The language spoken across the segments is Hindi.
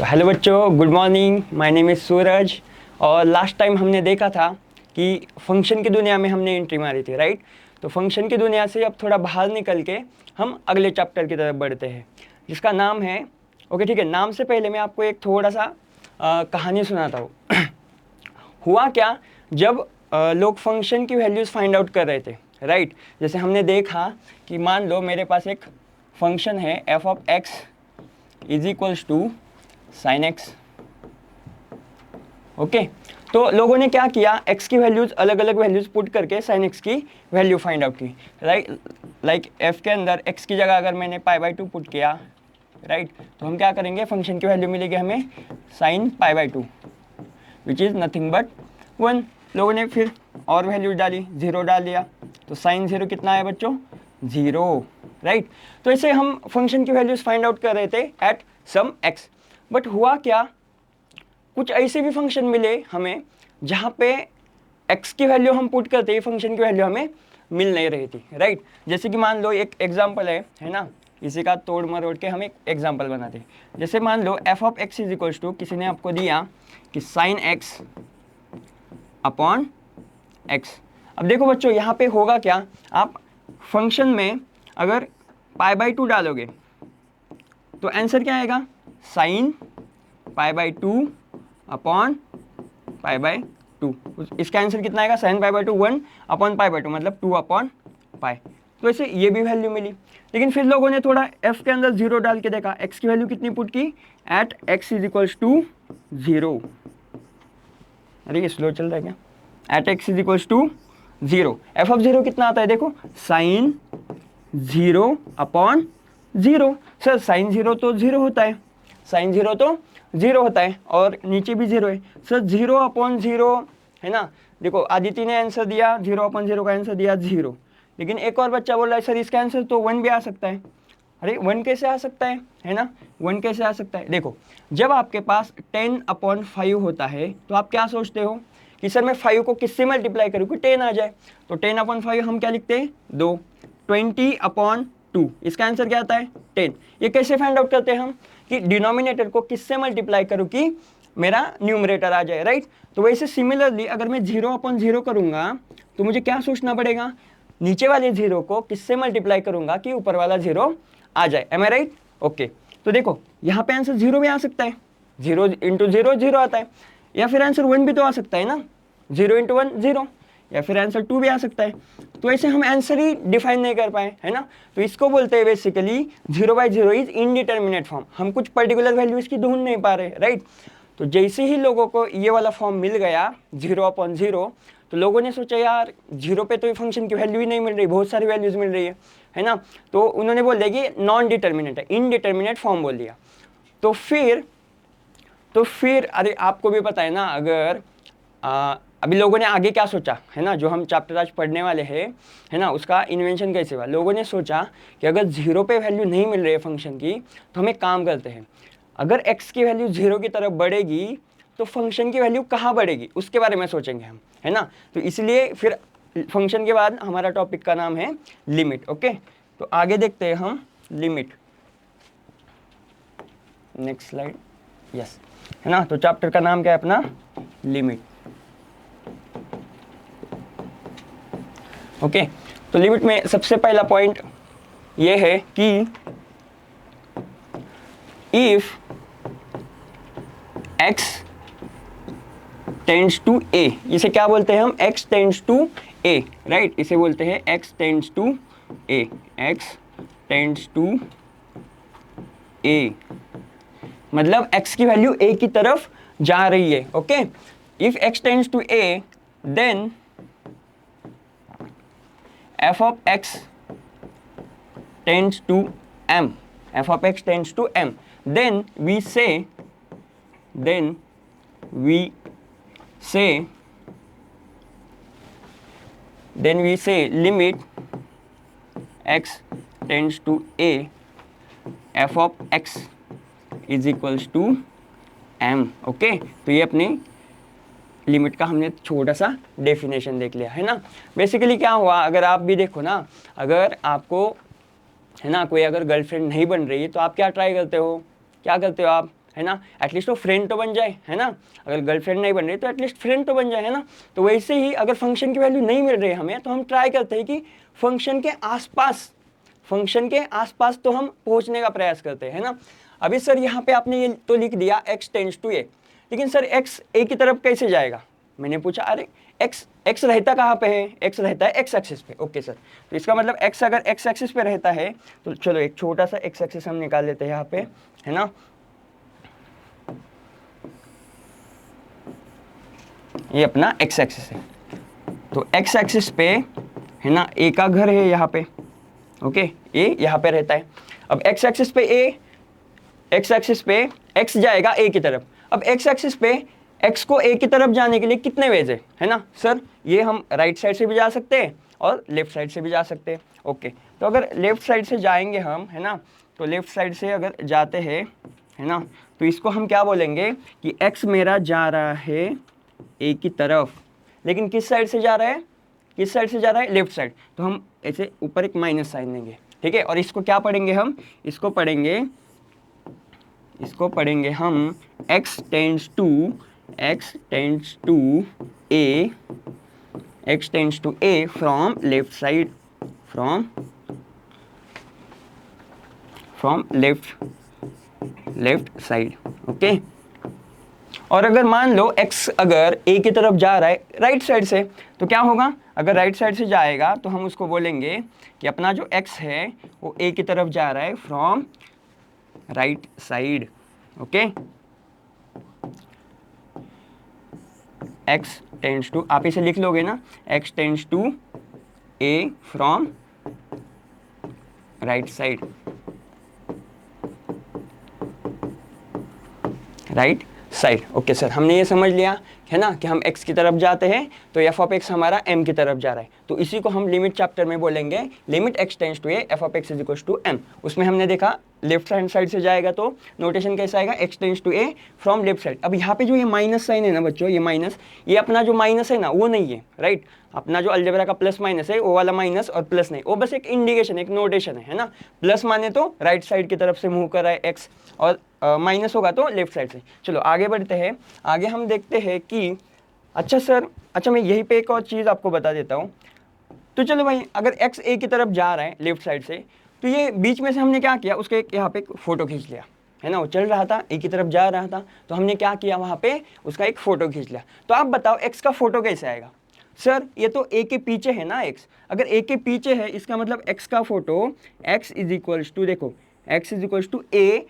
तो हेलो बच्चों, good morning. My name is Suraj. और लास्ट टाइम हमने देखा था कि फंक्शन की दुनिया में हमने एंट्री मारी थी, राइट। तो फंक्शन की दुनिया से अब थोड़ा बाहर निकल के हम अगले चैप्टर की तरफ बढ़ते हैं, जिसका नाम है, ओके ठीक है, नाम से पहले मैं आपको एक थोड़ा सा कहानी सुनाता हूँ। हुआ क्या, जब लोग फंक्शन की वैल्यूज़ फाइंड आउट कर रहे थे, राइट। जैसे हमने देखा कि मान लो मेरे पास एक फंक्शन है f of x is equals to sine x, okay. तो लोगों ने क्या किया, x की वैल्यूज अलग अलग वैल्यूज पुट करके साइन x की वैल्यू फाइंड आउट की, राइट। लाइक f के अंदर x की जगह अगर मैंने π/2 पुट किया, राइट, तो हम क्या करेंगे, फंक्शन की वैल्यू मिलेगी हमें sine π/2 which is nothing but 1। लोगों ने फिर और वैल्यूज डाली, 0 डाल दिया, तो साइन 0 कितना है बच्चों, 0, राइट। तो ऐसे हम फंक्शन की वैल्यूज फाइंड आउट कर रहे थे एट सम x। बट हुआ क्या, कुछ ऐसे भी फंक्शन मिले हमें जहाँ पे x की वैल्यू हम पुट करते ही फंक्शन की वैल्यू हमें मिल नहीं रही थी, राइट। जैसे कि मान लो एक एग्जांपल है ना, इसी का तोड़ मरोड़ के हम एक एग्जांपल बनाते हैं। जैसे मान लो f of x is equals to, किसी ने आपको दिया कि साइन x अपॉन x। अब देखो बच्चों, यहाँ पे होगा क्या, आप फंक्शन में अगर π/2 डालोगे तो आंसर क्या आएगा, साइन π/2 अपॉन π/2। इसका आंसर कितना आएगा, साइन π/2 1 अपॉन π/2, मतलब 2 अपॉन पाई। तो ऐसे ये भी वैल्यू मिली। लेकिन फिर लोगों ने थोड़ा f के अंदर 0 डाल के देखा, x की वैल्यू कितनी पुट की, at x is equals to 0। अरे ये स्लो चल रहा है क्या, at x is equals to 0। f of 0 कितना आता है, देखो साइन 0 अपॉन 0। सर साइन 0 तो 0 होता है, साइन 0 तो 0 होता है, और नीचे भी 0 है। सर 0 अपॉन 0 है ना। देखो आदित्य ने आंसर दिया 0 अपॉन 0 का आंसर दिया 0, लेकिन एक और बच्चा बोल रहा है सर इसका आंसर तो 1 भी आ सकता है। अरे 1 कैसे आ सकता है ना, 1 कैसे आ सकता है। देखो जब आपके पास 10 अपॉन 5 होता है तो आप क्या सोचते हो कि सर मैं 5 को किससे मल्टीप्लाई करूँ कि 10 आ जाए। तो 10 अपॉन 5 हम क्या लिखते हैं, 2। 20 अपॉन 2, इसका आंसर क्या आता है, 10। ये कैसे फाइंड आउट करते हैं हम, कि डिनोमिनेटर को किससे मल्टीप्लाई करूँ कि मेरा न्यूमरेटर आ जाए, राइट। तो वैसे सिमिलरली अगर मैं 0 अपॉन 0 करूँगा तो मुझे क्या सोचना पड़ेगा, नीचे वाले 0 को किससे मल्टीप्लाई करूँगा कि ऊपर वाला 0 आ जाए। एम आई राइट, ओके। तो देखो यहाँ पे आंसर 0 भी आ सकता है, 0 इंटू 0 0 आता है, या फिर आंसर 1 भी तो आ सकता है ना, 0 इंटू 1 0, या फिर आंसर 2 भी आ सकता है। तो ऐसे हम आंसर ही डिफाइन नहीं कर पाए, है ना। तो इसको बोलते हैं बेसिकली 0/0 इज इनडिटर्मिनेट फॉर्म। हम कुछ पर्टिकुलर वैल्यू इसकी ढूंढ नहीं पा रहे, राइट। तो जैसे ही लोगों को ये वाला फॉर्म मिल गया 0 अपॉन 0, तो लोगों ने सोचा यार 0 पे तो ये फंक्शन की वैल्यू ही नहीं मिल रही, बहुत सारी वैल्यूज मिल रही है ना। तो उन्होंने बोल दिया कि नॉन डिटर्मिनेट है, इनडिटर्मिनेट फॉर्म बोल दिया। तो फिर अरे आपको भी पता है ना, अगर अभी लोगों ने आगे क्या सोचा है ना, जो हम चैप्टर आज पढ़ने वाले हैं है ना, उसका इन्वेंशन कैसे हुआ। लोगों ने सोचा कि अगर 0 पे वैल्यू नहीं मिल रही है फंक्शन की, तो हम एक काम करते हैं, अगर x की वैल्यू 0 की तरफ बढ़ेगी तो फंक्शन की वैल्यू कहाँ बढ़ेगी उसके बारे में सोचेंगे हम, है ना। तो इसलिए फिर फंक्शन के बाद हमारा टॉपिक का नाम है लिमिट, ओके। तो आगे देखते हैं हम लिमिट, नेक्स्ट स्लाइड, यस, है ना। तो चैप्टर का नाम क्या है अपना, लिमिट, ओके। तो लिमिट में सबसे पहला पॉइंट ये है कि if x tends to a, इसे क्या बोलते हैं हम, x tends to a, right. इसे बोलते हैं x tends to a, x tends to a, मतलब x की वैल्यू a की तरफ जा रही है, okay. If x tends to a, then f of x tends to m, f of x tends to m, then we say limit x tends to a, f of x is equals to m, okay. तो ये अपनी लिमिट का हमने छोटा सा डेफिनेशन देख लिया, है ना। बेसिकली क्या हुआ, अगर आप भी देखो ना, अगर आपको है ना कोई अगर गर्लफ्रेंड नहीं बन रही है तो आप क्या ट्राई करते हो, क्या करते हो आप, है ना, एटलीस्ट वो फ्रेंड तो बन जाए, है ना, अगर गर्लफ्रेंड नहीं बन रही तो एटलीस्ट फ्रेंड तो बन जाए, है ना। तो वैसे ही अगर फंक्शन की वैल्यू नहीं मिल रही है हमें, तो हम ट्राई करते हैं कि फंक्शन के आसपास तो हम पहुंचने का प्रयास करते हैं, है ना। अभी सर यहाँ पे आपने ये तो लिख दिया x टेंड्स टू a, लेकिन सर x a की तरफ कैसे जाएगा, मैंने पूछा। अरे x रहता कहाँ पे है, x रहता है x एक्सिस पे। ओके सर, तो इसका मतलब x अगर x एक्सिस पे रहता है तो चलो एक छोटा सा x एक्सिस हम निकाल लेते हैं यहाँ पे, है ना। ये अपना x एक्सिस है, तो x एक्सिस पे, है ना, a का घर है यहाँ पे। ओके, a यहाँ पे रहता है। अब x एक्सिस पे x जाएगा a की तरफ। अब x एक्सिस पे x को a की तरफ जाने के लिए कितने वेज है ना सर, ये हम राइट साइड से भी जा सकते हैं और लेफ्ट साइड से भी जा सकते हैं। ओके, तो अगर लेफ्ट साइड से जाएंगे हम, है ना, तो लेफ्ट साइड से अगर जाते हैं, है ना, तो इसको हम क्या बोलेंगे कि x मेरा जा रहा है a की तरफ, लेकिन किस साइड से जा रहा है, लेफ्ट साइड। तो हम ऐसे ऊपर एक माइनस साइन देंगे, ठीक है। और इसको क्या पढ़ेंगे हम, इसको पढ़ेंगे हम x tends to a from left side, okay. और अगर मान लो x अगर a की तरफ जा रहा है राइट साइड से, तो क्या होगा, अगर राइट साइड से जाएगा तो हम उसको बोलेंगे कि अपना जो x है वो a की तरफ जा रहा है from right side, okay. x tends to, आप इसे लिख लोगे ना, x tends to a from right side, okay sir, हमने ये समझ लिया, है ना, कि हम x की तरफ जाते हैं तो f ऑफ x हमारा m की तरफ जा रहा है। तो इसी को हम लिमिट चैप्टर में बोलेंगे limit x tends to a f of x is equal to m। उसमें हमने देखा लेफ्ट हैंड साइड से जाएगा तो नोटेशन कैसा आएगा, x tends to a from left side. अब यहाँ पे जो ये माइनस साइन है ना बच्चों, ये माइनस, ये अपना जो माइनस है ना वो नहीं है, राइट। अपना जो अलजेब्रा का प्लस माइनस है वो वाला माइनस और प्लस नहीं, वो बस एक इंडिकेशन, एक नोटेशन है ना। प्लस माने तो राइट साइड की तरफ से मूव कर रहा है x, और माइनस होगा तो लेफ्ट साइड से। चलो आगे बढ़ते हैं, आगे हम देखते हैं कि अच्छा सर, अच्छा मैं यहीं पे एक और चीज़ आपको बता देता हूँ। तो चलो भाई, अगर x a की तरफ जा रहा है लेफ्ट साइड से, तो ये बीच में से हमने क्या किया, उसके यहाँ पे एक फ़ोटो खींच लिया, है ना। वो चल रहा था, a की तरफ जा रहा था, तो हमने क्या किया, वहाँ पे उसका एक फ़ोटो खींच लिया। तो आप बताओ x का फ़ोटो कैसे आएगा। सर ये तो a के पीछे है ना x, अगर a के पीछे है इसका मतलब x का photo x is equals to, देखो x is equals to a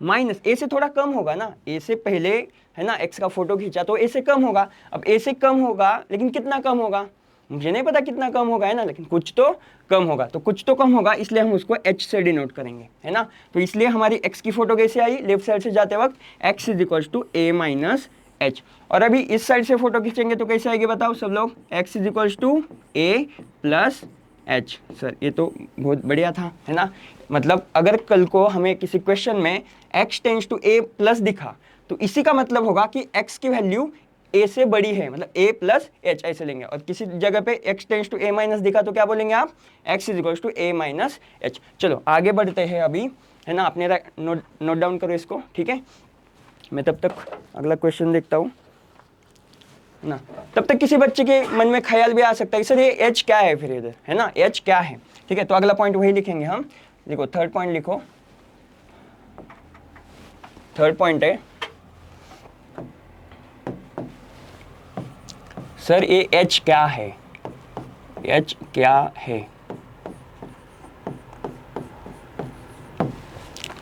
minus, a से थोड़ा कम होगा ना, a से पहले, है ना, x का फोटो खींचा तो a से कम होगा। अब a से कम होगा, लेकिन कितना कम होगा मुझे नहीं पता कितना कम होगा, है ना, लेकिन कुछ तो कम होगा। तो कुछ तो कम होगा, इसलिए हम उसको h से डिनोट करेंगे, है ना। तो इसलिए हमारी x की फोटो कैसे आई, लेफ्ट साइड से जाते वक्त x is equals to a minus h। और अभी इस साइड से फोटो खींचेंगे तो कैसे आएगी बताओ सब लोग, x is equals to a plus h। Sir ये तो बहुत बढ़िया था, है ना। मतलब अगर कल को हमें किसी क्वेश्चन में x tends to a plus दिखा, तो इसी का मतलब होगा कि x की वैल्यू a से बड़ी है, मतलब a प्लस h ऐसे लेंगे। और किसी जगह पे x tends to a minus दिखा तो क्या बोलेंगे आप, x is equals to a minus h। चलो आगे बढ़ते हैं अभी, है ना, अपने नोट डाउन करो इसको, ठीक है। मैं तब तक अगला क्वेश्चन देखता हूँ ना। तब तक किसी बच्चे के मन में ख्याल भी आ सकता है सर ये h क्या है, फिर इधर, है ना, h क्या है, ठीक है। तो अगला पॉइंट वही लिखेंगे हम, देखो थर्ड पॉइंट लिखो, थर्ड पॉइंट है सर ये h क्या है, h क्या है।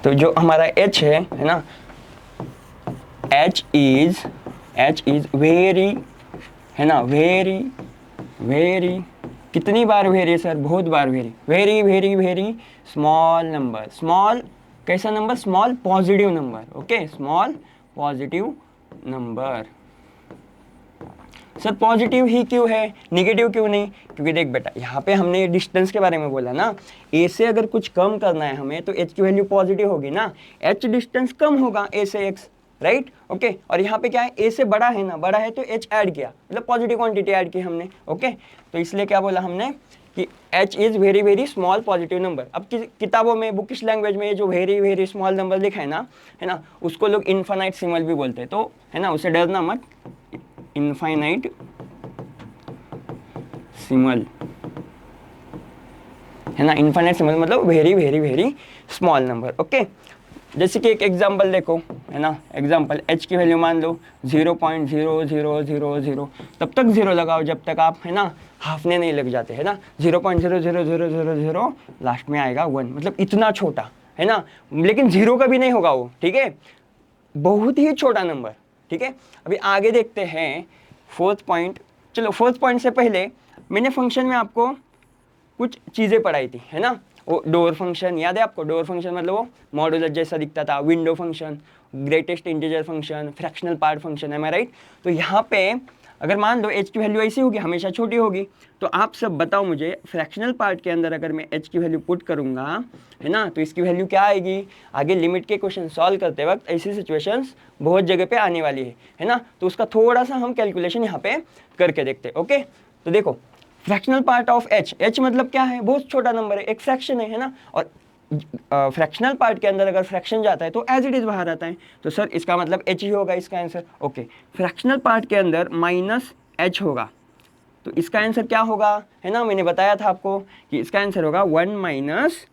तो जो हमारा h है ना, h इज वेरी, है ना, वेरी वेरी, कितनी बार वेरी सर, बहुत बार very, very very very small number. Small कैसा number, small positive number, okay, small positive number. Sir positive ही क्यों है, नेगेटिव क्यों नहीं, क्योंकि देख बेटा यहाँ पे हमने डिस्टेंस के बारे में बोला ना, a से अगर कुछ कम करना है हमें तो h की वैल्यू पॉजिटिव होगी ना, h डिस्टेंस कम होगा a से x, राइट, ओके। और यहाँ पे क्या है, a से बड़ा है ना, बड़ा है तो h ऐड किया, मतलब पॉजिटिव क्वांटिटी ऐड की हमने, ओके। तो इसलिए क्या बोला हमने कि h is very very small positive number. अब किताबों में बुकिश लैंग्वेज में ये जो वेरी वेरी स्मॉल नंबर लिखा है ना, उसको लोग इनफाइनाइट सिमल भी बोलते हैं, तो है ना, उसे डरना मत, इनफाइनाइट सिमल, है ना, इनफाइनाइट सिमल मतलब very very very small number. Okay, जैसे कि एक एग्जांपल देखो, है ना, एग्जांपल h की वैल्यू मान लो 0.0000, तब तक जीरो लगाओ जब तक आप, है ना, हाफने नहीं लग जाते, है ना। 0.00000 लास्ट में आएगा 1, मतलब इतना छोटा, है ना, लेकिन जीरो का भी नहीं होगा वो, ठीक है, बहुत ही छोटा नंबर, ठीक है। अभी आगे देखते हैं फोर्थ पॉइंट। चलो फोर्थ पॉइंट से पहले मैंने फंक्शन में आपको कुछ चीज़ें पढ़ाई थी, है ना, वो डोर फंक्शन याद है आपको? डोर फंक्शन मतलब वो मॉड्यूलर जैसा दिखता था, window function, greatest integer function, fractional part function, है मैं राइट? तो यहाँ पे अगर मान लो h की वैल्यू ऐसी होगी, हमेशा छोटी होगी, तो आप सब बताओ मुझे, फ्रैक्शनल पार्ट के अंदर अगर मैं h की वैल्यू पुट करूँगा, है ना, तो इसकी वैल्यू क्या आएगी? आगे लिमिट के क्वेश्चन सॉल्व करते वक्त ऐसी सिचुएशंस बहुत जगह पे आने वाली है ना, तो उसका थोड़ा सा हम कैलकुलेशन यहाँ पे करके देखते हैं। ओके, तो देखो फ्रैक्शनल पार्ट ऑफ h मतलब क्या है? बहुत छोटा नंबर है, एक फ्रैक्शन है ना, और फ्रैक्शनल पार्ट के अंदर अगर फ्रैक्शन जाता है तो एज इट इज बाहर आता है, तो सर इसका मतलब h ही होगा इसका आंसर। ओके, फ्रैक्शनल पार्ट के अंदर माइनस h होगा, तो इसका आंसर क्या होगा? है ना, मैंने बताया था आपको कि इसका आंसर होगा 1 माइनस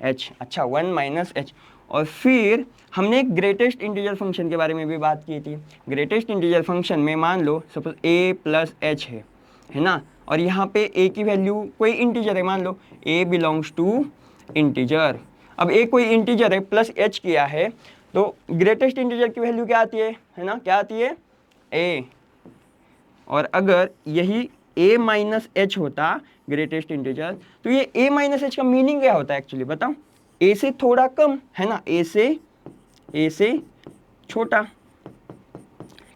h। अच्छा, 1 माइनस h। और फिर हमने ग्रेटेस्ट इंटीजर फंक्शन के बारे में भी बात की थी। ग्रेटेस्ट इंटीजर फंक्शन में मान लो सपोज a प्लस h है ना, और यहाँ पे a की वैल्यू कोई इंटीजर है, मान लो a बिलोंग्स टू इंटीजर। अब a कोई इंटीजर है, प्लस h किया है, तो ग्रेटेस्ट इंटीजर की वैल्यू क्या आती है ना, क्या आती है? a। और अगर यही a माइनस एच होता ग्रेटेस्ट इंटीजर, तो ये a माइनस एच का मीनिंग क्या होता है एक्चुअली बताओ? a से थोड़ा कम, है ना, a से छोटा।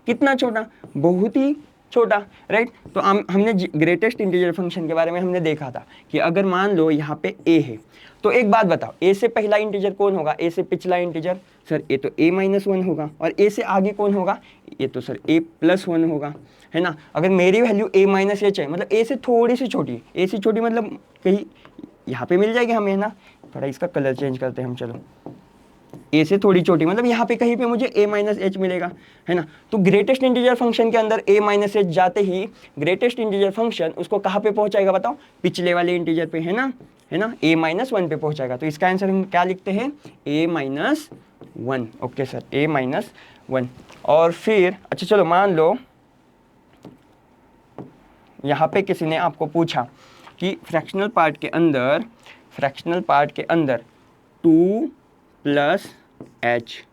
कितना छोटा? बहुत ही छोटा, राइट। तो हमने ग्रेटेस्ट इंटीजर फंक्शन के बारे में हमने देखा था कि अगर मान लो यहाँ पे a है, तो एक बात बताओ, a से पहला इंटीजर कौन होगा? a से पिछला इंटीजर सर ये तो a माइनस 1 होगा, और a से आगे कौन होगा? ये तो सर a प्लस 1 होगा, है ना। अगर मेरी वैल्यू a माइनस एच है, मतलब a से थोड़ी सी छोटी, a से छोटी मतलब कहीं यहाँ पे मिल जाएगी हमें, है ना। थोड़ा इसका कलर चेंज करते हैं हम, चलो, a से थोड़ी छोटी मतलब यहाँ पे कहीं पे मुझे a माइनस एच मिलेगा, है ना। तो ग्रेटेस्ट इंटीजर फंक्शन के अंदर a माइनस एच जाते ही ग्रेटेस्ट इंटीजर फंक्शन उसको कहाँ पे पहुंचाएगा बताओ? पिछले वाले इंटीजर पे, है ना, a माइनस 1 पे पहुंचाएगा। तो इसका आंसर हम क्या लिखते हैं? a minus 1। Okay sir, a minus 1। और फिर अच्छा चलो मान लो यहाँ पे किसी ने आपको पूछा कि फ्रैक्शनल पार्ट के अंदर 2 प्लस एच,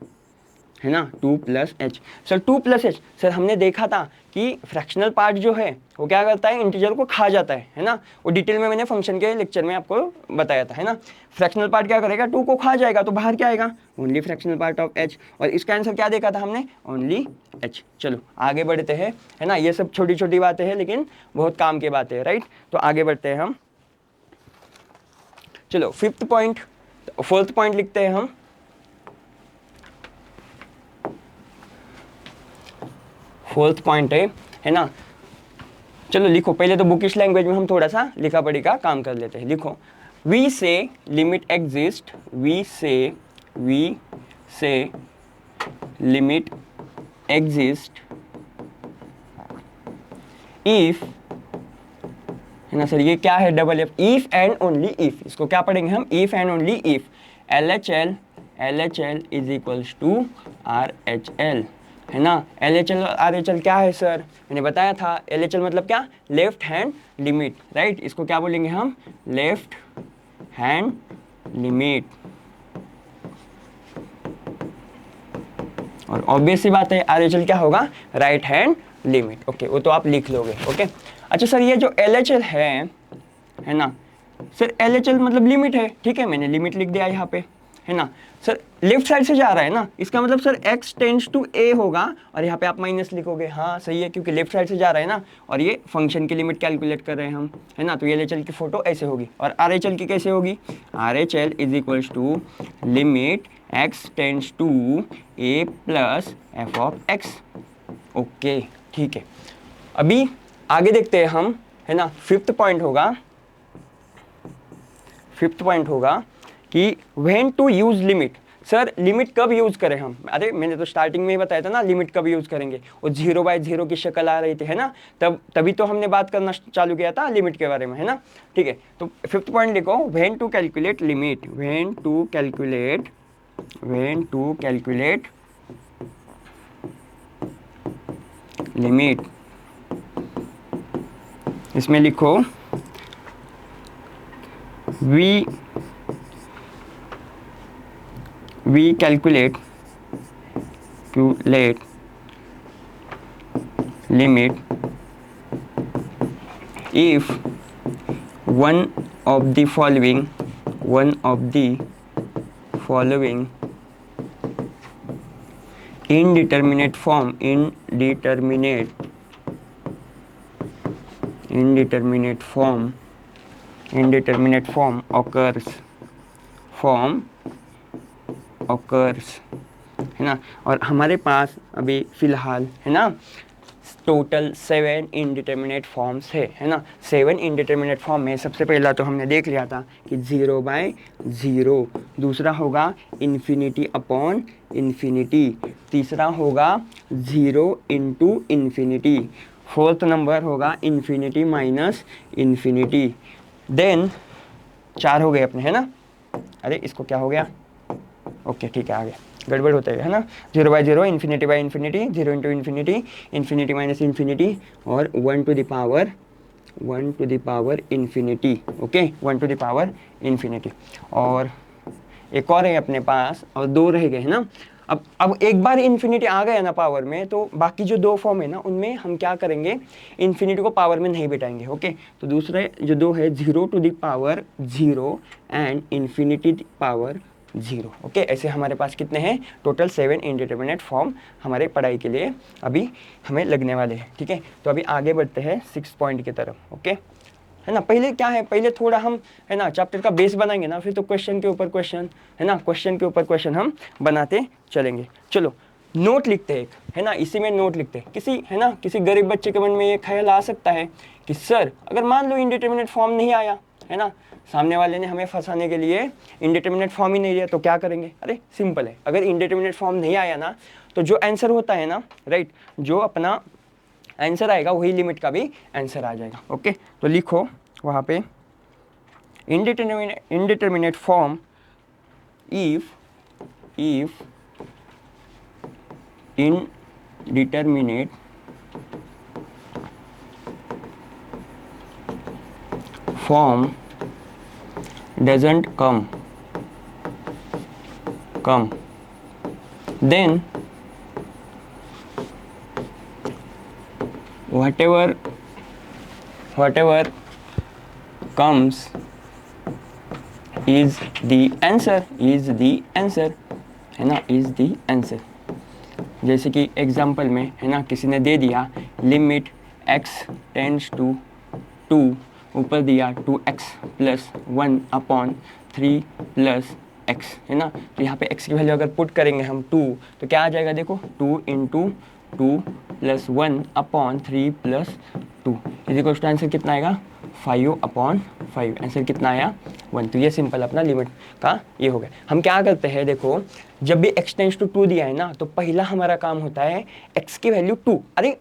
है ना, 2 plus H. Sir 2 plus H, sir हमने देखा था कि फ्रैक्शनल पार्ट जो है वो क्या करता है? इंटीजर को खा जाता है ना। वो डिटेल में मैंने फंक्शन के लेक्चर में आपको बताया था, है ना। फ्रैक्शनल पार्ट क्या करेगा? 2 को खा जाएगा, तो बाहर क्या आएगा? Only fractional part of H. और इसका आंसर क्या देखा था हमने? Only H. चलो आगे बढ़ते हैं, है ना। ये सब छोटी छोटी बातें हैं लेकिन बहुत काम की बातें हैं, राइट। तो आगे बढ़ते हैं हम, चलो फोर्थ पॉइंट लिखते हैं हम। फोर्थ पॉइंट है ना, चलो लिखो। पहले तो बुकिश लैंग्वेज में हम थोड़ा सा लिखा पढ़ी का काम कर लेते हैं। लिखो, we say limit exist, we say limit exist if, है ना सर, ये क्या है? Double F, if and only if. इसको क्या पढ़ेंगे हम? If and only if LHL is equals to RHL, है ना। LHL और RHL क्या है सर? मैंने बताया था, LHL मतलब क्या? Left hand limit, right. इसको क्या बोलेंगे हम? Left hand limit. और ऑब्वियस सी बात है RHL क्या होगा? Right hand limit. ओके, वो तो आप लिख लोगे। ओके, अच्छा सर ये जो LHL है ना सर, LHL मतलब लिमिट है, ठीक है, मैंने लिमिट लिख दिया यहाँ पे, है ना। सर लेफ्ट साइड से जा रहा है ना, इसका मतलब sir x tends to a होगा, और यहाँ पे आप माइनस लिखोगे। हाँ सही है, क्योंकि लेफ्ट साइड से जा रहा है ना, और ये फंक्शन की लिमिट कैलकुलेट कर रहे हैं हम, है ना। तो ये LHL की फोटो ऐसे होगी, और RHL की कैसे होगी? RHL is equals to limit x tends to a plus f of x। Okay ठीक है, अभी आगे देखते हैं हम, है ना। फिफ्थ पॉइंट होगा फिफ्थ पॉइंट होगा कि when to use limit. Sir limit कब यूज़ करें हम? अरे मैंने तो स्टार्टिंग में ही बताया था ना लिमिट कब यूज़ करेंगे, वो 0/0 की शक्ल आ रही थी, है ना, तभी तो हमने बात करना चालू किया था लिमिट के बारे में, है ना। ठीक है, तो फिफ्थ पॉइंट लिखो, when to calculate limit, when to calculate limit. इसमें लिखो we calculate limit if one of the following indeterminate form occurs, है ना। और हमारे पास अभी फिलहाल, है ना, टोटल 7 इनडिटर्मिनेट फॉर्म्स है ना। 7 इनडिटर्मिनेट फॉर्म में सबसे पहला तो हमने देख लिया था कि 0/0, दूसरा होगा इन्फिनिटी अपॉन इन्फिनिटी, तीसरा होगा 0 into इन्फिनिटी, फोर्थ नंबर होगा इन्फिनिटी माइनस इन्फिनिटी। देन 4 हो गए अपने, है ना। अरे इसको क्या हो गया, ओके ठीक है, आ गया, गड़बड़ होता है ना। 0/0, इन्फिनिटी/इन्फिनिटी, 0 into infinity, infinity minus infinity, और 1 to the power infinity. Okay, 1 to the power infinity. और एक और है अपने पास, और 2 रह गए, है ना। अब एक बार इन्फिनिटी आ गया ना पावर में, तो बाकी जो 2 फॉर्म है ना उनमें हम क्या करेंगे, इन्फिनिटी को पावर में नहीं बिठाएंगे। ओके, तो दूसरे जो 2 है, 0 to the power 0 and infinity power 0। Okay, ऐसे हमारे पास कितने हैं, टोटल 7 इनडिटर्मिनेट फॉर्म हमारे पढ़ाई के लिए अभी हमें लगने वाले हैं। ठीक है, तो अभी आगे बढ़ते हैं 6 पॉइंट की तरफ। ओके, है ना। पहले क्या है, पहले थोड़ा हम, है ना, चैप्टर का बेस बनाएंगे ना, फिर तो क्वेश्चन के ऊपर क्वेश्चन, है ना, क्वेश्चन के ऊपर क्वेश्चन हम बनाते चलेंगे। चलो नोट लिखते हैं एक, है ना, इसी में नोट लिखते हैं। किसी, है ना, किसी गरीब बच्चे के मन में ये ख्याल आ सकता है कि सर अगर मान लो इनडिटर्मिनेट फॉर्म नहीं आया, है ना, सामने वाले ने हमें फंसाने के लिए इनडिटर्मिनेट फॉर्म ही नहीं दिया, तो क्या करेंगे। अरे सिंपल है, अगर इनडिटर्मिनेट फॉर्म नहीं आया ना, तो जो आंसर होता है ना, राइट, जो अपना आंसर आएगा वही लिमिट का भी आंसर आ जाएगा। ओके, तो लिखो वहाँ पे indeterminate form if indeterminate form doesn't come, then whatever comes is the answer, है ना, is the answer। जैसे कि एग्जाम्पल में, है ना, किसी ने दे दिया लिमिट x टेंड्स टू 2, ऊपर दिया 2x + 1 अपॉन 3 + x, है ना। तो यहाँ पे x की वैल्यू अगर पुट करेंगे हम 2, तो क्या आ जाएगा, देखो 2 × 2 + 1 अपॉन 3 + 2 इज आंसर कितना आएगा, 5/5। आंसर कितना आया, 1। तो ये सिंपल अपना लिमिट का ये हो गया। हम क्या करते हैं, देखो जब भी x टेंड्स टू 2 दिया है ना, तो पहला हमारा काम होता है x की वैल्यू 2, अरे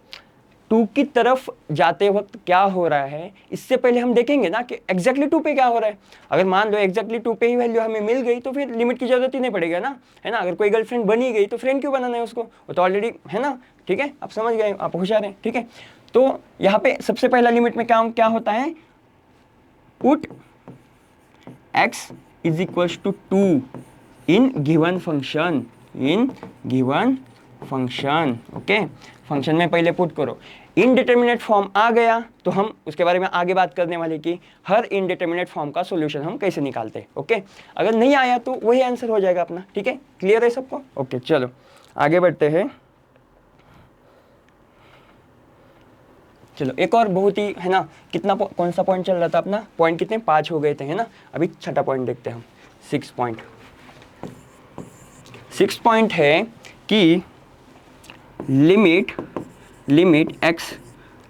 2 की तरफ जाते वक्त क्या हो रहा है, इससे पहले हम देखेंगे ना कि एग्जैक्टली 2 पे क्या हो रहा है। अगर मान लो एग्जैक्टली 2 पे ही वैल्यू हमें मिल गई, तो फिर लिमिट की जरूरत ही नहीं पड़ेगी ना, है ना। अगर कोई गर्लफ्रेंड बनी गई तो फ्रेंड क्यों बनाना है उसको, वो तो ऑलरेडी, है ना। ठीक है, आप समझ गए, आप होशियार हैं। ठीक है, तो यहाँ पे सबसे पहला लिमिट में क्या होता है, put x = 2 in given function. Okay, function में पहले पुट करो। इनडिटर्मिनेट फॉर्म आ गया तो हम उसके बारे में आगे बात करने वाले कि हर इनडिटर्मिनेट फॉर्म का सॉल्यूशन हम कैसे निकालते हैं। ओके, अगर नहीं आया तो वही आंसर हो जाएगा अपना। ठीक है, क्लियर है सबको। ओके, चलो आगे बढ़ते हैं। चलो एक और बहुत ही, है ना, कितना कौन सा पॉइंट चल रहा था अपना, पॉइंट कितने 5 हो गए थे, है ना। अभी छठा पॉइंट देखते हैं हम, 6 पॉइंट। 6 पॉइंट है कि limit x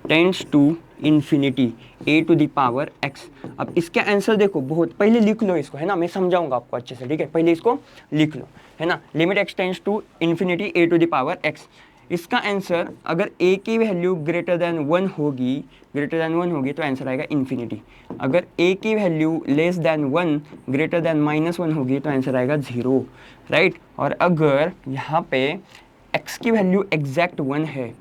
tends to infinity a to the power x. अब इसका आंसर देखो, बहुत पहले लिख लो इसको, है ना, मैं समझाऊंगा आपको अच्छे से, ठीक है, पहले इसको लिख लो, है ना, limit x tends to infinity a to the power x. इसका आंसर अगर ए की वैल्यू ग्रेटर देन 1 होगी तो आंसर आएगा इन्फिनिटी। अगर ए की value less than 1 greater than -1 होगी तो आंसर आएगा 0, राइट। और अगर यहाँ पे x की वैल्यू एग्जैक्ट 1 है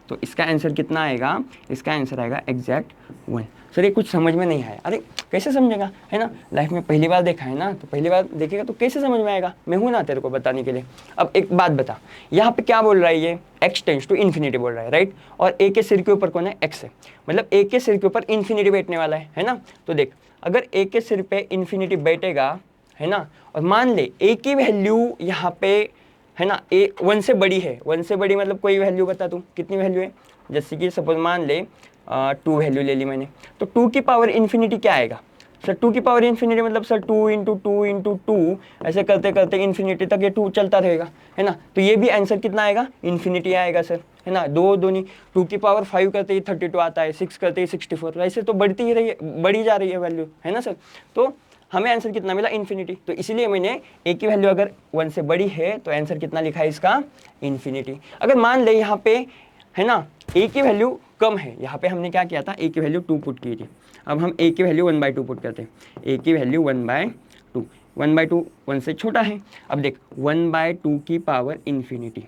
तो इसका आंसर कितना आएगा, इसका आंसर आएगा एग्जैक्ट 1। सर ये कुछ समझ में नहीं आया, अरे कैसे समझेगा, है ना, लाइफ में पहली बार देखा है ना, तो पहली बार देखेगा तो कैसे समझ में आएगा, मैं हूं ना तेरे को बताने के लिए। अब एक बात बता, यहाँ पे क्या बोल रहा है, ये x टेंड्स टू इन्फिनिटी बोल रहा है, राइट, और a के सिर के ऊपर कौन है, x है, मतलब a के सिर के ऊपर इन्फिनिटी बैठने वाला है ना। तो देख, अगर a के सिर पे इन्फिनिटी बैठेगा, है ना, और मान ले a की वैल्यू यहाँ पे, है ना, ए 1 से बड़ी है, 1 से बड़ी मतलब कोई वैल्यू बता तू, कितनी वैल्यू है, जैसे कि सपोज मान ले 2 वैल्यू ले ली मैंने, तो 2 की पावर इन्फिनिटी क्या आएगा सर, 2 की पावर इन्फिनिटी मतलब सर 2 इंटू 2 इंटू 2, ऐसे करते करते इन्फिनिटी तक ये 2 चलता रहेगा, है ना, तो ये भी आंसर कितना आएगा, इन्फिनिटी आएगा सर, है ना। दो दूनी 2 की पावर 5 करते ही 32 आता है, 6 करते ही 64, ऐसे तो बढ़ती ही रही है, बढ़ी जा रही है वैल्यू, है ना सर। तो हमें आंसर कितना मिला, इन्फिनिटी। तो इसलिए मैंने ए की वैल्यू अगर 1 से बड़ी है तो आंसर कितना लिखा है इसका, इन्फिनिटी। अगर मान ले यहाँ पे, है ना, ए की वैल्यू कम है, यहाँ पे हमने क्या किया था, ए की वैल्यू 2 पुट की थी, अब हम ए की वैल्यू 1/2 पुट करते हैं, ए की वैल्यू 1/2, 1/2 1 से छोटा है। अब देख 1/2 की पावर इन्फिनिटी,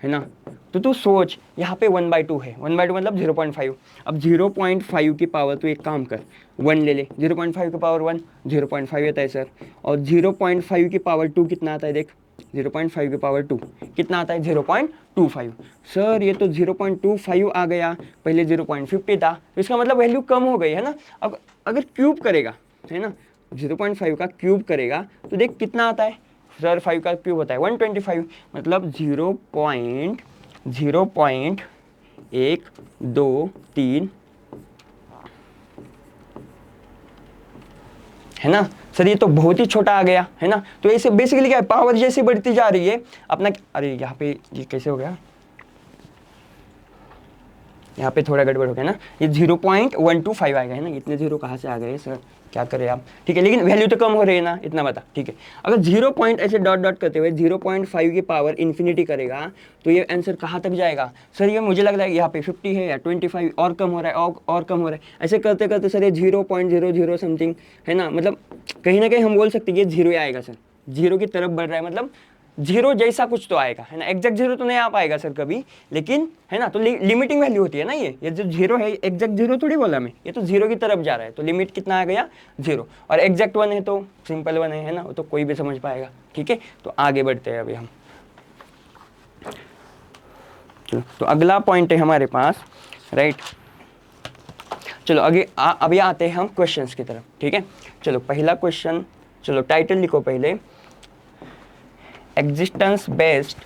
है ना, तो तू सोच यहाँ पे 1/2 है, 1/2 मतलब 0.5। अब 0.5 की पावर तू एक काम कर, 1 ले ले, 0.5 की पावर 1 0.5 आता है सर, और 0.5 की पावर 2 कितना आता है, देख 0.5 की पावर 2 कितना आता है, 0.25। सर ये तो 0.25 आ गया, पहले 0.50 था, तो इसका मतलब वैल्यू कम हो गई, है ना। अब अगर क्यूब करेगा, है ना, 0.5 का क्यूब करेगा तो देख कितना आता है सर, 5 का क्यूब होता है 125, मतलब 0.123, है ना सर, ये तो बहुत ही छोटा आ गया, है ना। तो ऐसे बेसिकली क्या है, पावर जैसे बढ़ती जा रही है अपना, अरे यहाँ पे ये कैसे हो गया, यहाँ पे थोड़ा गड़बड़ हो गया ना, ये 0.125 आएगा, है ना, इतने जीरो कहाँ से आ गए सर, क्या करें आप, ठीक है, लेकिन वैल्यू तो कम हो रही है ना, इतना बता, ठीक है। अगर 0 पॉइंट ऐसे डॉट डॉट करते हुए 0.5 की पावर इन्फिनिटी करेगा तो ये आंसर कहाँ तक जाएगा सर, ये मुझे लग रहा है यहाँ पे 50 है या 25 और कम हो रहा है, और कम हो रहा है, ऐसे करते करते सर ये 0.00 समथिंग, है ना, मतलब कहीं ना कहीं हम बोल सकते हैं ये 0 आएगा सर, 0 की तरफ बढ़ रहा है, मतलब 0 जैसा कुछ तो आएगा, है ना, एग्जैक्ट 0 तो नहीं आ पाएगा सर कभी, लेकिन है ना, तो लिमिटिंग वैल्यू होती है ना, ये जो 0 है एग्जैक्ट 0 थोड़ी बोला मैं, ये तो 0 की तरफ जा रहा है, तो लिमिट कितना आ गया 0, और एग्जैक्ट 1 है तो सिंपल 1 है ना, वो तो कोई भी समझ पाएगा, ठीक है। तो आगे बढ़ते हैं अभी हम, तो अगला पॉइंट है हमारे पास, राइट। चलो आगे अभी आते हैं हम क्वेश्चंस की तरफ, ठीक है। चलो पहला क्वेश्चन, चलो टाइटल लिखो पहले, existence based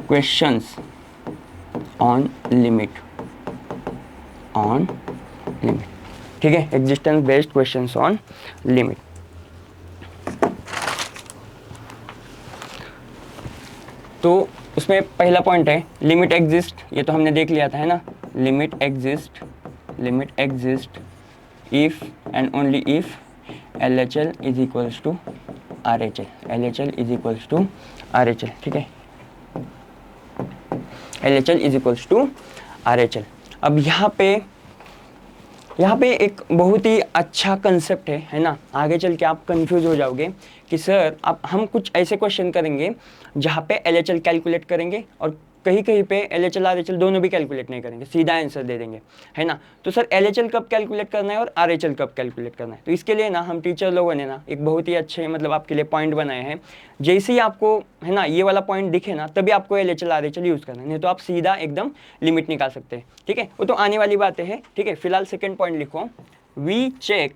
questions on limit, ठीक है, existence based questions on limit. तो उसमें पहला पॉइंट है लिमिट एग्जिस्ट, ये तो हमने देख लिया था, है ना, limit exist if and only if LHL is equals to RHL, ठीक है, LHL is equals to RHL। अब यहाँ पे एक बहुत ही अच्छा कंसेप्ट है ना, आगे चल के आप कंफ्यूज हो जाओगे कि सर अब हम कुछ ऐसे क्वेश्चन करेंगे जहाँ पे LHL कैलकुलेट करेंगे और कहीं पे LHL RHL दोनों भी कैलकुलेट नहीं करेंगे, सीधा आंसर दे देंगे, है ना। तो सर LHL कब कैलकुलेट करना है और RHL कब कैलकुलेट करना है, तो इसके लिए ना हम टीचर लोगों ने ना एक बहुत ही अच्छे मतलब आपके लिए पॉइंट बनाए हैं। जैसे ही आपको, है ना, ये वाला पॉइंट दिखे ना तभी आपको LHL RHL यूज़ करना है, नहीं तो आप सीधा एकदम लिमिट निकाल सकते हैं, ठीक है, वो तो आने वाली बातें हैं, ठीक है। फिलहाल सेकेंड पॉइंट लिखो, we check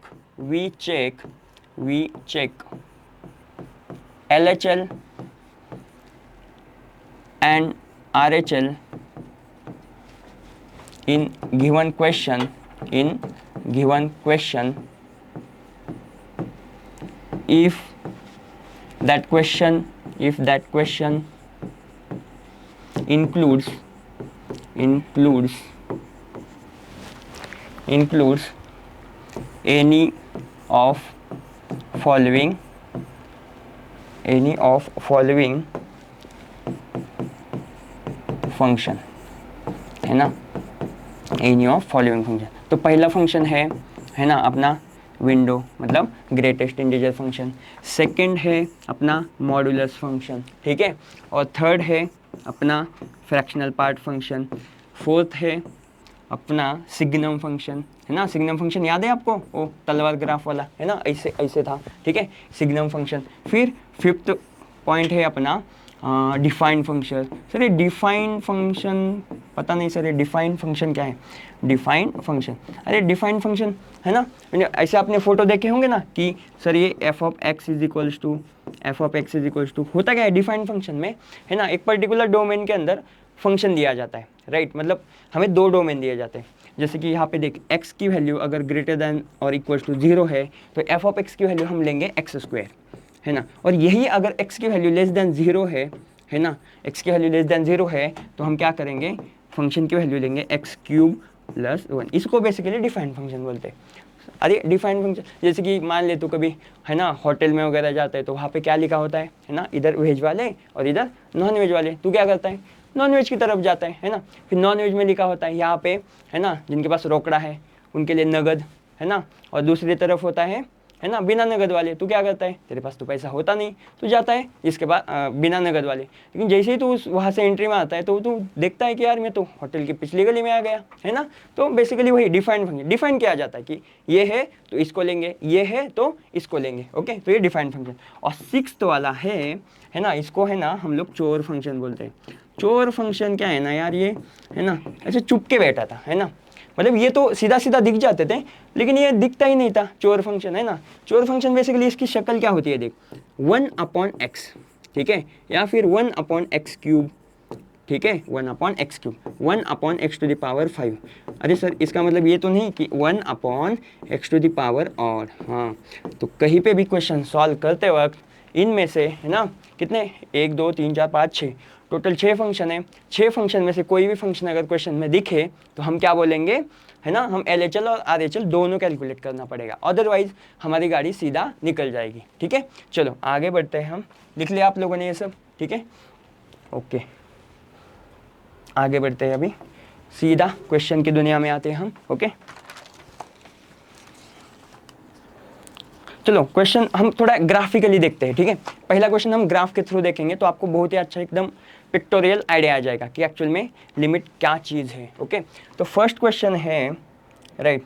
LHL and RHL in given question if that question includes any of following function, है ना, एनी ऑफ फॉलोइंग फंक्शन। तो पहला फंक्शन है ना अपना विंडो, मतलब ग्रेटेस्ट इंटीजर फंक्शन। सेकंड है अपना मॉडुलस फंक्शन, ठीक है। और थर्ड है अपना फ्रैक्शनल पार्ट फंक्शन। फोर्थ है अपना सिग्नम फंक्शन, है ना। सिग्नम फंक्शन याद है आपको, वो तलवार ग्राफ वाला, है ना, ऐसे ऐसे था, ठीक है, सिग्नम फंक्शन। फिर फिफ्थ पॉइंट है अपना डिफाइंड फंक्शन। सर ये डिफाइंड फंक्शन पता नहीं सर, ये डिफाइंड फंक्शन क्या है? डिफाइंड फंक्शन, अरे डिफाइंड फंक्शन है ना, ऐसे आपने फोटो देखे होंगे ना कि सर ये f of x is equals to होता क्या है डिफाइंड फंक्शन में, है ना, एक पर्टिकुलर डोमेन के अंदर फंक्शन दिया जाता है, राइट। मतलब हमें दो डोमेन दिए जाते हैं। जैसे कि यहाँ पे देख x की वैल्यू अगर ग्रेटर देन और इक्वल्स टू 0 है तो एफ ऑफ एक्स की वैल्यू हम लेंगे x², है ना। और यही अगर x की वैल्यू लेस देन 0 है ना, x की वैल्यू लेस देन 0 है तो हम क्या करेंगे, फंक्शन की वैल्यू लेंगे x³ + 1। इसको बेसिकली डिफाइंड फंक्शन बोलते हैं। अरे डिफाइंड फंक्शन जैसे कि मान ले तो कभी, है ना, होटल में वगैरह जाता है तो वहाँ पे क्या लिखा होता है ना, इधर वेज वाले और इधर नॉन वेज वाले। तू क्या करता है, नॉन वेज की तरफ जाता है ना। फिर नॉन वेज में लिखा होता है यहाँ पे, है ना, जिनके पास रोकड़ा है उनके लिए नगद, है ना, और दूसरी तरफ होता है ना, बिना नगद वाले। तू क्या करता है, तेरे पास तो पैसा होता नहीं, तू जाता है जिसके पास बिना नगद वाले। लेकिन जैसे ही तू वहाँ से एंट्री में आता है तो तू देखता है कि यार मैं तो होटल की पिछली गली में आ गया, है ना। तो बेसिकली वही डिफाइंड फंक्शन, डिफाइन किया जाता है कि ये है तो इसको लेंगे, ये है तो इसको लेंगे, ओके। तो ये डिफाइंड फंक्शन। और सिक्स्थ वाला है ना, इसको है ना हम लोग चोर फंक्शन बोलते हैं। चोर फंक्शन क्या है ना यार, ये है ना ऐसे चुप के बैठा था, है ना, मतलब ये तो सीधा सीधा दिख जाते थे लेकिन ये दिखता ही नहीं था, चोर फंक्शन, है ना। चोर फंक्शन बेसिकली इसकी शक्ल क्या होती है देख, 1/x, ठीक है, या फिर 1/x³, ठीक है, 1/x³, 1/x⁵। अरे सर इसका मतलब ये तो नहीं कि 1/x⁻, और हाँ, तो कहीं पे भी क्वेश्चन सॉल्व करते वक्त इनमें से, है ना, कितने 1 2 3 4 5 6 टोटल 6 फंक्शन है। 6 फंक्शन में से कोई भी फंक्शन अगर क्वेश्चन में दिखे तो हम क्या बोलेंगे, है ना, हम LHL और RHL दोनों कैलकुलेट करना पड़ेगा, अदरवाइज हमारी गाड़ी सीधा निकल जाएगी, ठीक है। चलो आगे बढ़ते हैं हम, लिख लिया आप लोगों ने ये सब, ठीक है, ओके। आगे बढ़ते हैं, अभी सीधा क्वेश्चन की दुनिया में आते हैं हम, ओके। चलो क्वेश्चन हम थोड़ा ग्राफिकली देखते हैं, ठीक है। पहला क्वेश्चन हम ग्राफ के थ्रू देखेंगे तो आपको बहुत ही अच्छा एकदम पिक्टोरियल आइडिया आ जाएगा कि एक्चुअल में लिमिट क्या चीज़ है, ओके। तो फर्स्ट क्वेश्चन है, राइट,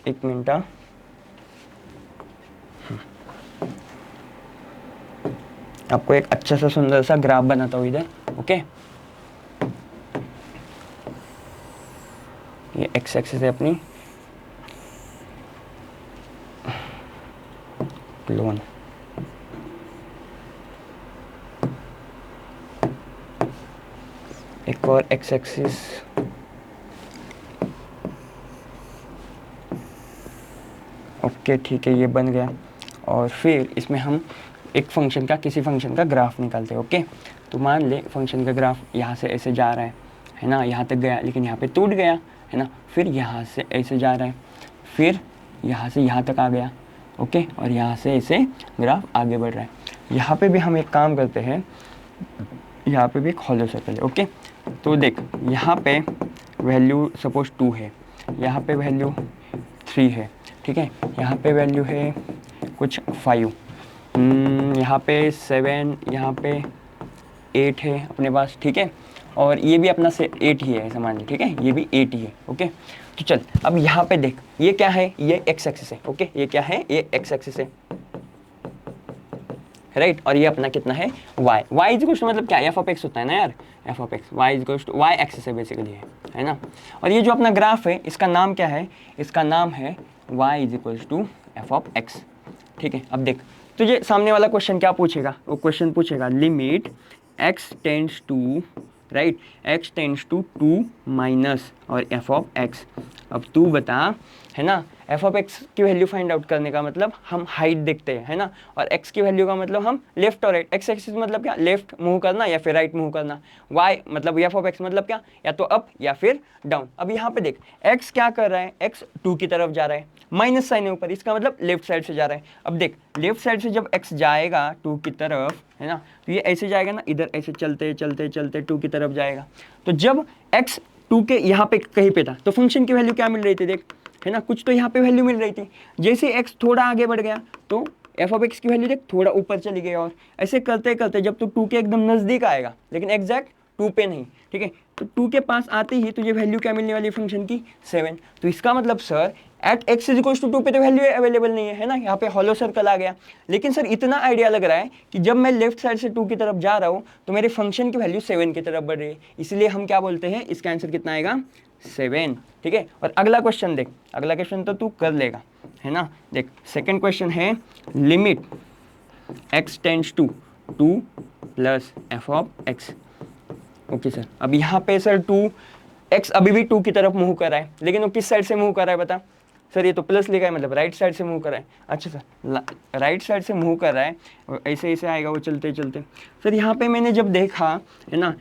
एक मिनट, आपको एक अच्छा सा सुंदर सा ग्राफ बनाता हूँ इधर, ओके। ये एक्स एक्सिस है अपनी, लोन, एक और एक्स एक्सिस, ओके, ठीक है, ये बन गया। और फिर इसमें हम एक फंक्शन का, किसी फंक्शन का ग्राफ निकालते हैं, ओके। तो मान ले फंक्शन का ग्राफ यहाँ से ऐसे जा रहा है ना, यहाँ तक गया लेकिन यहाँ पे टूट गया, है ना। फिर यहाँ से ऐसे जा रहा है, फिर यहाँ से यहाँ तक आ गया, ओके, और यहाँ से ऐसे ग्राफ आगे बढ़ रहा है। यहाँ पे भी हम एक काम करते हैं, यहाँ पे भी एक हॉलो सर्कल है, ओके। तो देख यहाँ पे वैल्यू सपोज 2 है, यहाँ पे वैल्यू 3 है, ठीक है, यहाँ पे वैल्यू है कुछ 5, यहाँ पे 7, यहाँ पे 8 है अपने पास, ठीक है, और ये भी अपना से 8 ही है समझ लीजिए, ठीक है, ये भी 8 ही है, ओके। तो चल अब यहाँ पे देख, ये क्या है, ये एक्स एक्सिस है, ओके, ये क्या है, ये एक्स एक्सिस है, राइट। और ये अपना कितना है, y इज इक्वल टू, मतलब क्या, एफ ऑफ एक्स होता है ना यार, f of x, y is equal to y axis है बेसिकली, है ना। और ये जो अपना ग्राफ है इसका नाम क्या है, इसका नाम है y is equal to f of x, ठीक है। अब देख तुझे सामने वाला क्वेश्चन क्या पूछेगा, वो क्वेश्चन पूछेगा limit x tends to, right, x tends to 2 minus और एफ ऑफ एक्स। अब तू बता, है ना, एफ ऑफ एक्स की वैल्यू फाइंड आउट करने का मतलब हम हाइट देखते हैं, है ना, और एक्स की वैल्यू का मतलब हम लेफ्ट और राइट, एक्स एक्सिस मतलब क्या, लेफ्ट मूव करना या फिर राइट मूव करना, वाई मतलब एफ ऑफ एक्स मतलब क्या, या तो अप या फिर डाउन। अब यहाँ पे देख एक्स क्या कर रहा है, एक्स 2 की तरफ जा रहा है, माइनस साइन है ऊपर, इसका मतलब लेफ्ट साइड से जा रहा है। अब देख लेफ्ट साइड से जब एक्स जाएगा 2 की तरफ, है ना, तो ये ऐसे जाएगा ना, इधर ऐसे चलते चलते चलते 2 की तरफ जाएगा। तो जब एक्स 2 के यहाँ पे कहीं पे था तो फंक्शन की वैल्यू क्या मिल रही थी, देख, है ना, कुछ तो यहाँ पे वैल्यू मिल रही थी। जैसे एक्स थोड़ा आगे बढ़ गया तो एफ ऑफ एक्स की वैल्यू देख थोड़ा ऊपर चली गई, और ऐसे करते करते जब तो 2 के एकदम नज़दीक आएगा, लेकिन एग्जैक्ट 2 पे नहीं, ठीक है, तो 2 के पास आते ही तुझे वैल्यू क्या मिलने वाली फंक्शन की, 7। तो इसका मतलब sir at x is equal to 2 पे तो वैल्यू अवेलेबल नहीं है, है ना, यहाँ पे हॉलो सर्कल आ गया। लेकिन सर इतना आइडिया लग रहा है कि जब मैं लेफ्ट साइड से 2 की तरफ जा रहा हूँ तो मेरे फंक्शन की वैल्यू 7 की तरफ बढ़ रही है, इसलिए हम क्या बोलते हैं, इसका आंसर कितना आएगा, 7, ठीक है। और अगला क्वेश्चन देख, अगला क्वेश्चन तो तू कर लेगा, है ना, देख सेकेंड क्वेश्चन है limit x tends to 2 plus f of x. Okay sir, अब यहाँ पे सर 2 एक्स अभी भी 2 की तरफ मूव कर रहा है, लेकिन वो किस साइड से मूव कर रहा है बता, सर ये तो प्लस लिखा है मतलब राइट साइड से मूव कर रहा है। अच्छा सर राइट साइड से मूव कर रहा है, और ऐसे ऐसे आएगा वो चलते चलते। सर यहाँ पे मैंने जब देखा, है ना,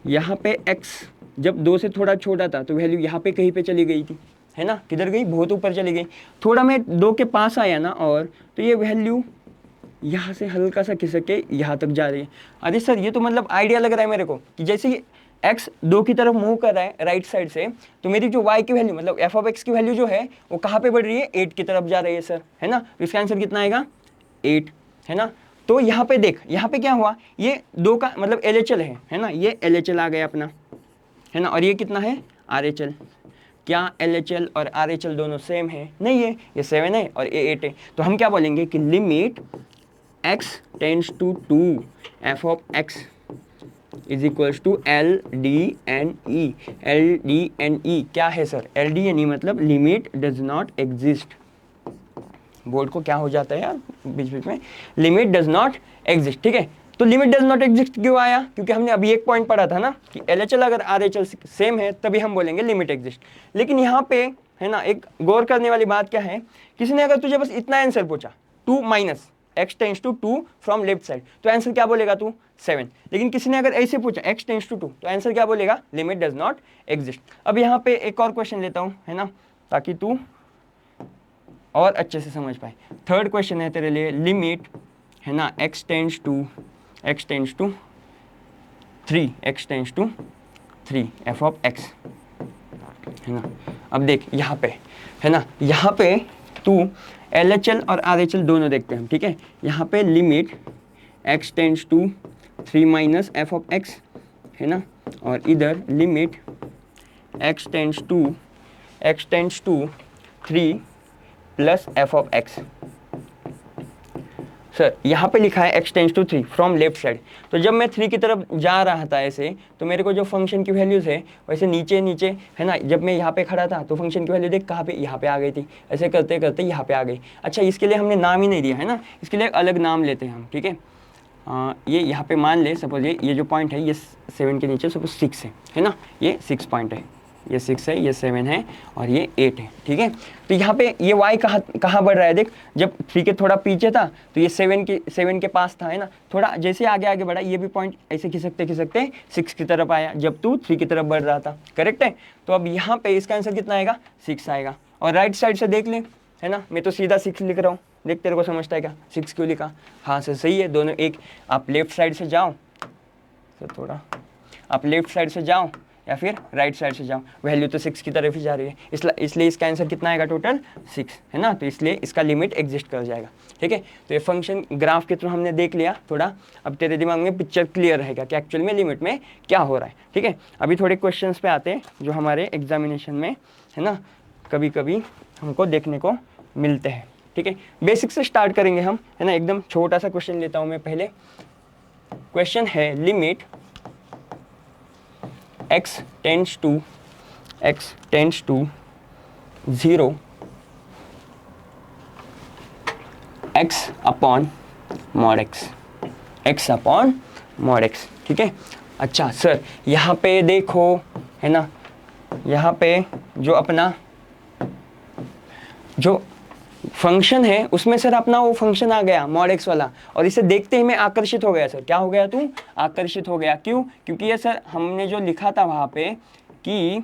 यहाँ पे एक्स जब 2 से थोड़ा छोटा था तो वैल्यू यहाँ पे कहीं पे चली गई थी, है ना, किधर गई, बहुत ऊपर चली गई। थोड़ा मैं 2 के पास आया ना, और तो ये वैल्यू यहाँ से हल्का सा खिसक के यहाँ तक जा रही है। अरे सर ये तो मतलब आइडिया लग रहा है मेरे को कि जैसे ही एक्स 2 की तरफ मूव कर रहा है राइट साइड से, तो मेरी जो वाई की वैल्यू मतलब एफ ऑफ एक्स की वैल्यू जो है वो कहाँ पे बढ़ रही है, 8 की तरफ जा रही है सर, है ना। तो इसका आंसर कितना आएगा, 8, है ना। तो यहाँ पे देख, यहाँ पे क्या हुआ, ये 2 का मतलब LHL है ना, ये LHL आ गया अपना, है ना, और ये कितना है, RHL। क्या LHL और RHL दोनों सेम है, नहीं है, ये 7 है और ये 8 है। तो हम क्या बोलेंगे कि limit x tends to 2 f of x is equals to LDNE। LDNE क्या है सर, LDNE मतलब limit does not exist. Board को क्या हो जाता है यार बीच बीच में, लिमिट डज नॉट एग्जिस्ट, ठीक है। तो लिमिट डज नॉट एग्जिस्ट क्यों आया, क्योंकि हमने अभी एक पॉइंट पढ़ा था ना कि LHL अगर RHL सेम है तभी हम बोलेंगे लिमिट एग्जिस्ट। लेकिन यहाँ पे, है ना, एक गौर करने वाली बात क्या है, किसी ने अगर तुझे बस इतना आंसर पूछा 2 minus x tends to 2 from left side, तो आंसर क्या बोलेगा तू, 7। लेकिन किसी ने अगर ऐसे पूछा x टेंड्स टू 2, तो आंसर क्या बोलेगा, लिमिट डज नॉट एग्जिस्ट। अब यहाँ पे एक और क्वेश्चन लेता हूँ, है ना, ताकि तू और अच्छे से समझ पाए। थर्ड क्वेश्चन है तेरे लिए, लिमिट, है ना, x tends to 3, x tends to 3 f of x, है ना। अब देख यहाँ पे, है ना, यहाँ पे तू LHL और RHL दोनों देखते हैं, ठीक है। यहाँ पे limit x tends to 3 minus f of x, है ना, और इधर limit x tends to 3 plus f of x। Sir यहाँ पे लिखा है x tends to 3 from left side, तो जब मैं 3 की तरफ जा रहा था ऐसे, तो मेरे को जो फंक्शन की वैल्यूज़ है वैसे नीचे नीचे, है ना, जब मैं यहाँ पे खड़ा था तो फंक्शन की वैल्यू देख कहाँ पे, यहाँ पे आ गई थी, ऐसे करते करते यहाँ पे आ गई। अच्छा इसके लिए हमने नाम ही नहीं दिया, है ना, इसके लिए एक अलग नाम लेते हैं हम, ठीक है। ये यहाँ पे मान ले सपोज ये जो पॉइंट है ये 7 के नीचे सपोज 6 है ना, ये 6 पॉइंट है, ये 6 है, ये 7 है और ये 8 है, ठीक है। तो यहाँ पे ये y कहाँ बढ़ रहा है, देख जब 3 के थोड़ा पीछे था तो ये 7 के पास था, है ना, थोड़ा जैसे आगे आगे बढ़ा ये भी पॉइंट ऐसे खिसकते खिसकते 6 की तरफ आया जब तू 3 की तरफ बढ़ रहा था, करेक्ट है। तो अब यहाँ पे इसका आंसर कितना आएगा, 6 आएगा। और राइट साइड से देख ले, है ना, मैं तो सीधा 6 लिख रहा हूँ, देख तेरे को समझता है क्या, 6 क्यों लिखा, हाँ सर सही है, दोनों एक, आप लेफ्ट साइड से जाओ तो थोड़ा आप लेफ्ट साइड से जाओ या फिर राइट साइड से जाओ, वैल्यू तो 6 की तरफ ही जा रही है, इसलिए इसका आंसर कितना आएगा, टोटल 6, है ना। तो इसलिए इसका लिमिट एग्जिस्ट कर जाएगा, ठीक है। तो ये फंक्शन ग्राफ के थ्रू हमने देख लिया थोड़ा, अब तेरे दिमाग में पिक्चर क्लियर रहेगा कि एक्चुअल में लिमिट में क्या हो रहा है, ठीक है। अभी थोड़े क्वेश्चंस पे आते हैं जो हमारे एग्जामिनेशन में, है ना, कभी कभी हमको देखने को मिलते हैं, ठीक है। बेसिक से स्टार्ट करेंगे हम, है ना, एकदम छोटा सा क्वेश्चन लेता हूँ मैं पहले। क्वेश्चन है limit x tends to 0 x upon mod x, ठीक है। अच्छा सर यहाँ पे देखो, है ना, यहाँ पे जो अपना जो फंक्शन है उसमें सर अपना वो फंक्शन आ गया मॉड एक्स वाला, और इसे देखते ही मैं आकर्षित हो गया। सर क्या हो गया, तू आकर्षित हो गया, क्यों? क्योंकि ये सर हमने जो लिखा था वहां पे कि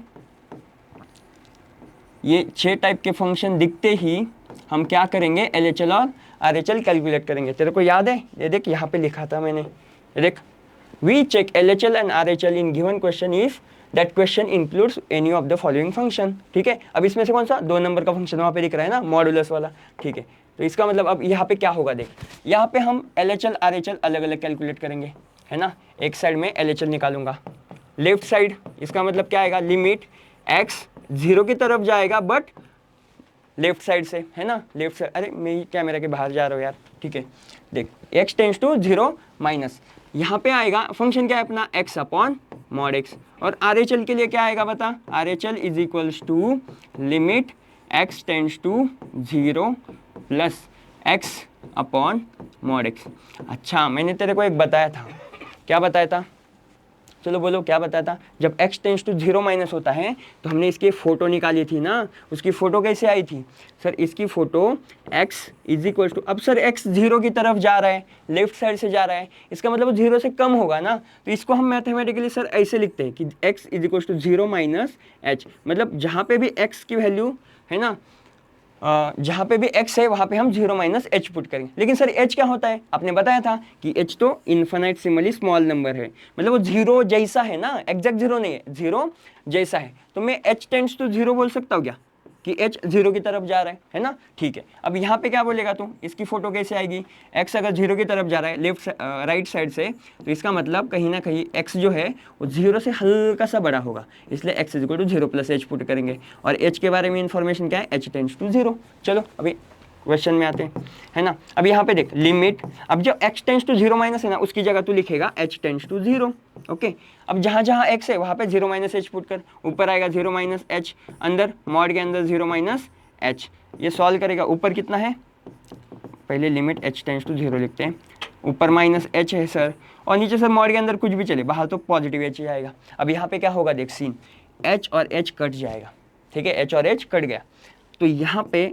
ये 6 टाइप के फंक्शन दिखते ही हम क्या करेंगे, LHL और RHL कैलकुलेट करेंगे। तेरे को याद है, ये देख यहाँ पे लिखा था मैंने, ये देख, we check LHL and RHL in given question if that question includes any of the following function. ठीक है, अब इसमें से कौन सा 2 नंबर का फंक्शन वहाँ पे दिख रहा है ना, मॉडुलस वाला। ठीक है, तो इसका मतलब अब यहाँ पे क्या होगा, देख यहाँ पे हम LHL RHL अलग अलग कैलकुलेट करेंगे, है ना। एक साइड में LHL निकालूंगा, लेफ्ट साइड इसका मतलब क्या आएगा, लिमिट x 0 की तरफ जाएगा बट लेफ्ट साइड से, है ना, लेफ्ट साइड। अरे मैं कैमरा के बाहर जा रहा हूँ यार। ठीक है, देख x टेंस टू 0 माइनस, यहाँ पे आएगा फंक्शन क्या है अपना, x अपॉन मॉड x। और RHL के लिए क्या आएगा बता, RHL is equals to limit x tends to 0 plus x upon mod x। अच्छा, मैंने तेरे को एक बताया था, क्या बताया था, चलो बोलो क्या बताया था। जब x टेंस टू 0 माइनस होता है तो हमने इसकी फ़ोटो निकाली थी ना, उसकी फ़ोटो कैसे आई थी सर, इसकी photo x is equal to, अब सर x 0 की तरफ जा रहा है, लेफ्ट साइड से जा रहा है, इसका मतलब 0 से कम होगा ना, तो इसको हम मैथमेटिकली सर ऐसे लिखते हैं कि x is equal to 0 minus h। मतलब जहाँ पे भी x की वैल्यू है ना, जहाँ पे भी x है वहाँ पे हम 0 माइनस एच पुट करेंगे। लेकिन सर h क्या होता है, आपने बताया था कि h तो इन्फिनिटेसिमली स्मॉल नंबर है, मतलब वो 0 जैसा है ना, एग्जैक्ट 0 नहीं है, 0 जैसा है। तो मैं h टेंड्स टू 0 बोल सकता हूँ क्या, कि h 0 की तरफ जा रहा है ना। ठीक है, अब यहाँ पे क्या बोलेगा तू, इसकी फोटो कैसे आएगी, x अगर 0 की तरफ जा रहा है लेफ्ट राइट साइड से, तो इसका मतलब कहीं ना कहीं x जो है वो 0 से हल्का सा बड़ा होगा, इसलिए x is equal to 0 plus h put करेंगे। और h के बारे में इंफॉर्मेशन क्या है, h टेंड्स टू 0। चलो अभी क्वेश्चन में आते हैं, है ना। अब यहाँ पे देख लिमिट, अब जो x टेंड्स टू 0 माइनस है ना, उसकी जगह तू लिखेगा h टेंड्स टू 0। ओके, अब जहाँ जहाँ x है वहाँ पे 0 माइनस एच पुट कर, ऊपर आएगा 0 माइनस एच, अंदर मॉड के अंदर 0 माइनस एच, ये सॉल्व करेगा। ऊपर कितना है, पहले लिमिट h टेंड्स टू 0 लिखते हैं, ऊपर माइनस h है सर, और नीचे सर मॉड के अंदर कुछ भी चले, बाहर तो पॉजिटिव h ही आएगा। अब यहाँ पे क्या होगा, देख सीन, h और h कट जाएगा। ठीक है, h और h कट गया, तो यहाँ पे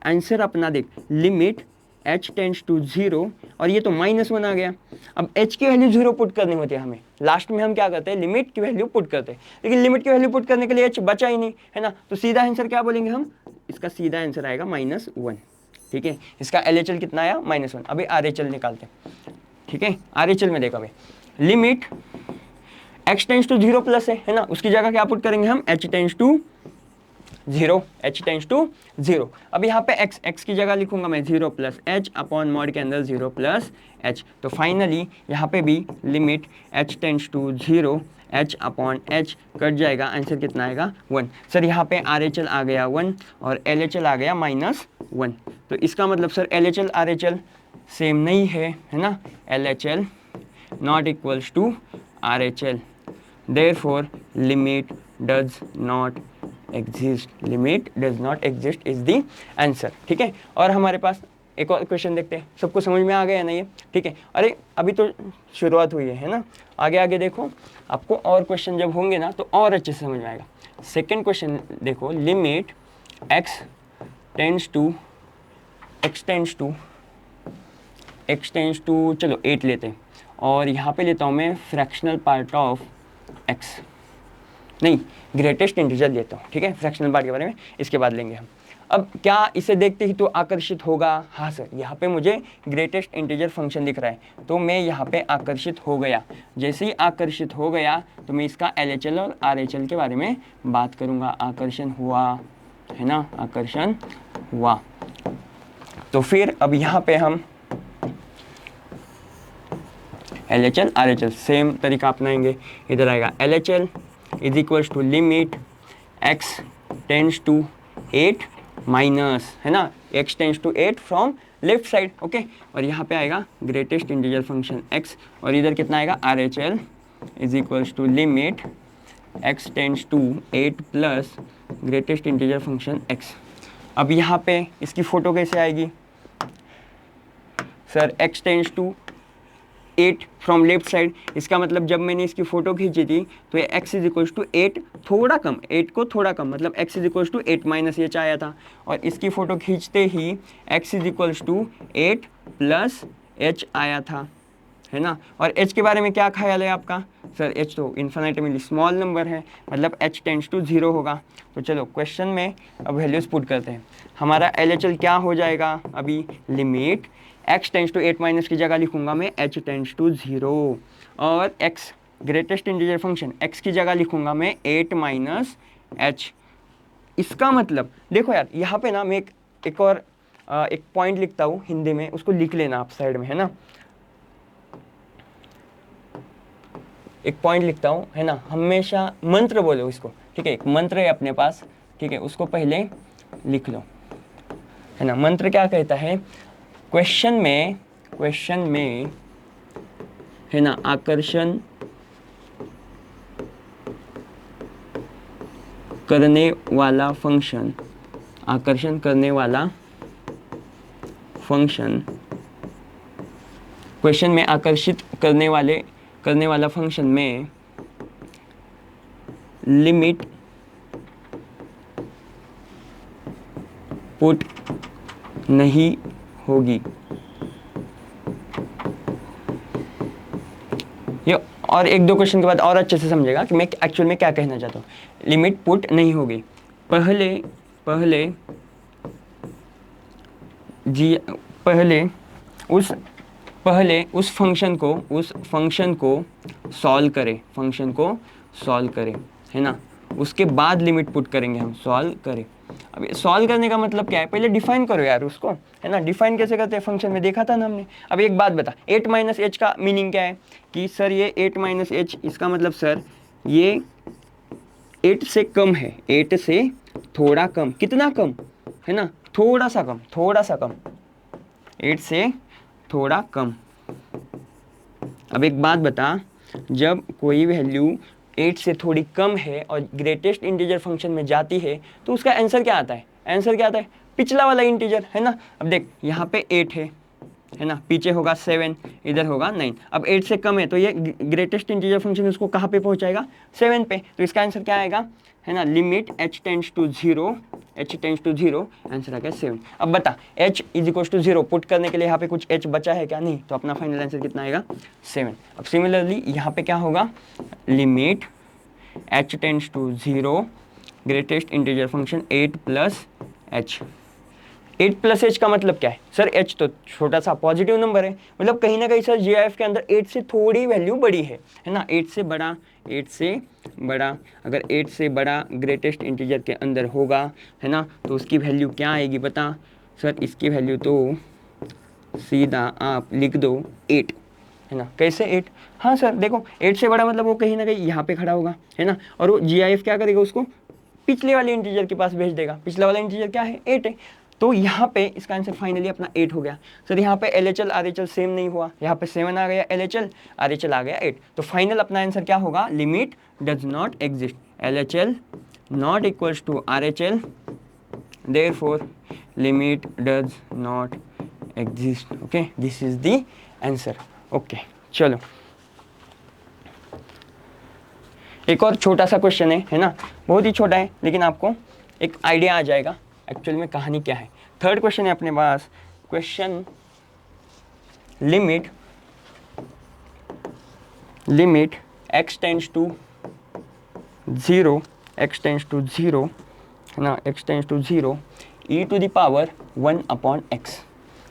आंसर अपना देख, लिमिट h टेंड्स टू 0, और ये तो -1 आ गया। अब h की वैल्यू 0 पुट करनी होती है हमें, लास्ट में हम क्या करते हैं, लिमिट की वैल्यू पुट करते हैं, लेकिन लिमिट की वैल्यू पुट करने के लिए h बचा ही नहीं, है ना। तो सीधा आंसर क्या बोलेंगे हम, इसका सीधा आंसर आएगा -1। ठीक है, इसका LHL कितना आया, -1। अभी RHL निकालते हैं। ठीक है, RHL में देखो, अभी limit x tends to 0 plus है ना, उसकी जगह क्या पुट करेंगे हम, h tends to 0, h tends to 0। अब यहाँ पे x की जगह लिखूंगा मैं 0 प्लस h अपॉन मॉड के अंदर 0 प्लस h। तो फाइनली यहाँ पे भी limit h tends to 0, h upon h cut जाएगा, आंसर कितना आएगा, 1। सर यहाँ पे RHL आ गया 1 और LHL आ गया -1। तो इसका मतलब सर LHL RHL सेम नहीं है ना, LHL not equals to RHL, therefore limit does not exist, limit does not exist is the answer। ठीक है, और हमारे पास एक और क्वेश्चन देखते हैं, सबको समझ में आ गया ना ये। ठीक है, अरे अभी तो शुरुआत हुई है ना, आगे आगे देखो, आपको और क्वेश्चन जब होंगे ना तो और अच्छे से समझ में आएगा। सेकेंड क्वेश्चन देखो, लिमिट x टेंड्स टू चलो 8 लेते हैं, और यहाँ पे लेता हूँ मैं फ्रैक्शनल पार्ट ऑफ x, नहीं ग्रेटेस्ट इंटीजर लेता हूँ। ठीक है, फ्रैक्शनल पार्ट के बारे में इसके बाद लेंगे हम। अब क्या इसे देखते ही तो आकर्षित होगा, हाँ सर, यहाँ पे मुझे ग्रेटेस्ट इंटीजर फंक्शन दिख रहा है, तो मैं यहाँ पे आकर्षित हो गया। जैसे ही आकर्षित हो गया तो मैं इसका LHL और RHL के बारे में बात करूँगा। आकर्षण हुआ, है ना, आकर्षण हुआ, तो फिर अब यहाँ पे हम LHL RHL सेम तरीका अपनाएंगे। इधर आएगा LHL is equals to limit x tends to 8 minus, है ना, x tends to 8 from left side. Okay, और यहाँ पे आएगा ग्रेटेस्ट इंटीजर फंक्शन x, और इधर कितना आएगा, RHL is equals to limit x tends to 8 plus greatest integer function x। अब यहाँ पे इसकी फ़ोटो कैसे आएगी sir, x tends to 8 from left side, इसका मतलब जब मैंने इसकी फ़ोटो खींची थी तो ये x इज इक्वल्स टू 8 थोड़ा कम, 8 को थोड़ा कम, मतलब x is equals to 8 minus h आया था, और इसकी फ़ोटो खींचते ही x is equals to 8 plus h आया था, है ना। और h के बारे में क्या ख्याल है आपका? सर h तो इन्फिनिटेमली स्मॉल नंबर है, मतलब h टेंड्स टू 0 होगा। तो चलो क्वेश्चन में अब वैल्यूज़ पुट करते हैं। हमारा LHL क्या हो जाएगा? अभी limit x tends to 8 minus की जगह लिखूंगा मैं h टेंड्स टू 0, और x greatest integer function x की जगह लिखूंगा मैं 8 माइनस h। इसका मतलब देखो यार, यहाँ पे ना मैं एक और एक पॉइंट लिखता हूँ हिंदी में, उसको लिख लेना आप साइड में, है ना। एक पॉइंट लिखता हूँ, है ना, हमेशा मंत्र बोलो इसको, ठीक है, एक मंत्र है अपने पास, ठीक है, उसको पहले लिख लो, है ना। मंत्र क्या कहता है? क्वेश्चन में है ना, आकर्षण करने वाला फंक्शन, आकर्षण करने वाला फंक्शन, क्वेश्चन में आकर्षित करने वाला फंक्शन में लिमिट पुट नहीं होगी। ये और एक दो क्वेश्चन के बाद और अच्छे से समझेगा कि मैं एक्चुअल में क्या कहना चाहता हूँ। लिमिट पुट नहीं होगी, पहले उस फंक्शन को सॉल्व करे, है ना, उसके बाद लिमिट पुट करेंगे हम, सॉल्व करें। अब सॉल्व करने का मतलब क्या है? पहले डिफाइन करो यार उसको, है ना। डिफाइन कैसे करते हैं? फंक्शन में देखा था ना हमने। अब एक बात बता, 8 माइनस एच का मीनिंग क्या है? कि सर ये 8 माइनस एच, इसका मतलब सर ये 8 से कम है, 8 से थोड़ा कम, कितना कम, है ना, थोड़ा सा कम, 8 से थोड़ा कम। अब एक बात बता, जब कोई वैल्यू 8 से थोड़ी कम है और ग्रेटेस्ट इंटीजर फंक्शन में जाती है तो उसका आंसर क्या आता है? आंसर क्या आता है? पिछला वाला इंटीजर, है ना। अब देख यहाँ पे 8 है ना, पीछे होगा 7, इधर होगा 9। अब 8 से कम है तो ये ग्रेटेस्ट इंटीजर फंक्शन उसको कहाँ पे पहुँचाएगा? 7 पे। तो इसका आंसर क्या आएगा, है ना, limit h tends to 0, answer आ गया 7। अब बता, h is equal to 0 put करने के लिए यहाँ पे कुछ h बचा है क्या? नहीं, तो अपना फाइनल आंसर कितना आएगा? 7। अब सिमिलरली यहाँ पे क्या होगा? Limit h tends to 0, greatest integer function 8 plus h। 8 plus h का मतलब क्या है? सर h तो छोटा सा पॉजिटिव नंबर है, मतलब कहीं ना कहीं सर GIF के अंदर 8 से थोड़ी वैल्यू बड़ी है ना, 8 से बड़ा, अगर 8 से बड़ा ग्रेटेस्ट इंटीजर के अंदर होगा, है ना, तो उसकी वैल्यू क्या आएगी बता? सर इसकी वैल्यू तो सीधा आप लिख दो 8, है ना। कैसे 8? हाँ सर देखो, 8 से बड़ा मतलब वो कहीं ना कहीं यहाँ पे खड़ा होगा, है ना, और वो GIF क्या करेगा? उसको पिछले वाले इंटीजर के पास भेज देगा। पिछला वाला इंटीजर क्या है? 8 है। तो यहाँ पे इसका आंसर फाइनली अपना 8 हो गया। सर यहाँ पे LHL RHL सेम नहीं हुआ, यहाँ पे 7 आ गया LHL, RHL आ गया 8। तो फाइनल अपना आंसर क्या होगा? Limit does not exist, LHL not equals to RHL, therefore limit does not exist. Okay, this is the answer. Okay चलो, एक और छोटा सा क्वेश्चन है ना, बहुत ही छोटा है लेकिन आपको एक आइडिया आ जाएगा एक्चुअल में कहानी क्या है। थर्ड क्वेश्चन है अपने पास। Question limit x tends to 0, है ना, x tends to 0 e to the power 1/x।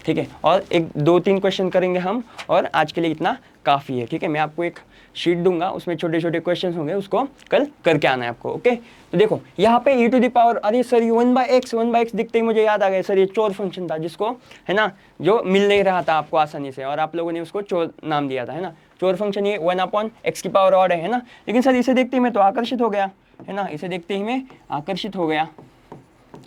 ठीक है, और एक 2-3 क्वेश्चन करेंगे हम, और आज के लिए इतना काफ़ी है। ठीक है, मैं आपको एक शीट दूंगा, उसमें छोटे छोटे क्वेश्चन होंगे, उसको कल करके आना है आपको। ओके, तो देखो यहाँ पे e टू द पावर, अरे सर ये 1/x दिखते ही मुझे याद आ गया सर, ये चोर फंक्शन था जिसको, है ना, जो मिल नहीं रहा था आपको आसानी से, और आप लोगों ने उसको चोर नाम दिया था, है ना। चोर फंक्शन ये 1/x की पावर ऑड है ना। लेकिन सर इसे देखते ही मैं तो आकर्षित हो गया, है ना, इसे देखते ही मैं आकर्षित हो गया,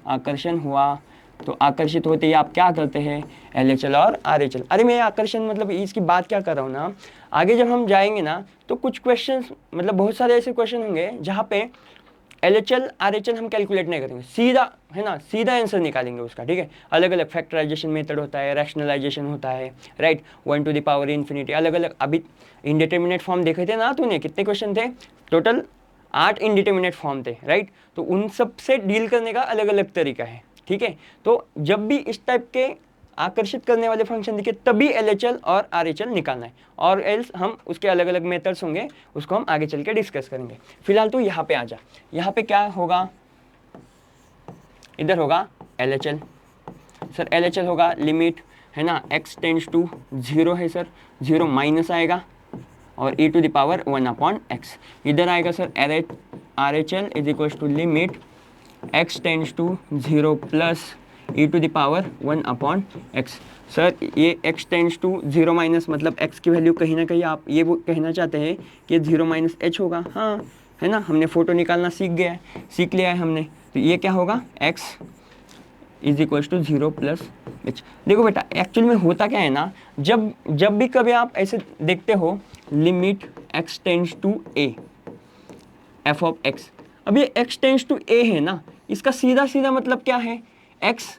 आकर्षण हुआ। तो आकर्षित होते ही आप क्या करते हैं? LHL और RHL। अरे मैं आकर्षण मतलब इसकी बात क्या कर रहा हूँ ना, आगे जब हम जाएंगे ना तो कुछ क्वेश्चंस, मतलब बहुत सारे ऐसे क्वेश्चन होंगे जहाँ पे LHL RHL हम कैलकुलेट नहीं करेंगे, सीधा है ना, सीधा आंसर निकालेंगे उसका, ठीक है। अलग अलग फैक्टराइजेशन मेथड होता है, रैशनलाइजेशन होता है, right, 1 to the power infinity, अलग अलग। अभी इनडिटर्मिनेट फॉर्म देखे थे ना तूने, कितने क्वेश्चन थे टोटल, 8 इनडिटर्मिनेट फॉर्म थे, राइट। तो उन सब से डील करने का अलग अलग तरीका है, ठीक है। तो जब भी इस टाइप के आकर्षित करने वाले फंक्शन दिखे तभी LHL और RHL निकालना है, और एल्स हम उसके अलग अलग मेथड्स होंगे, उसको हम आगे चल के डिस्कस करेंगे। फिलहाल तो यहाँ पे आ जा, यहाँ पे क्या होगा, इधर होगा LHL, सर LHL होगा लिमिट, है ना, x टेंड्स टू 0 है सर, 0 माइनस आएगा और e to the power 1/x। इधर आएगा sir RHL is equals to limit x tends to 0 plus e to the power 1/x। Sir ये x टेंड्स टू 0 माइनस मतलब x की वैल्यू कहीं ना कहीं आप ये वो कहना चाहते हैं कि 0 माइनस h होगा, हाँ है ना, हमने फोटो निकालना सीख लिया है हमने। तो ये क्या होगा, x is equals to 0 plus h। देखो बेटा एक्चुअल में होता क्या है ना, जब भी कभी आप ऐसे देखते हो limit x tends to a f of x, अब ये x टेंड्स टू a है ना, इसका सीधा सीधा मतलब क्या है, x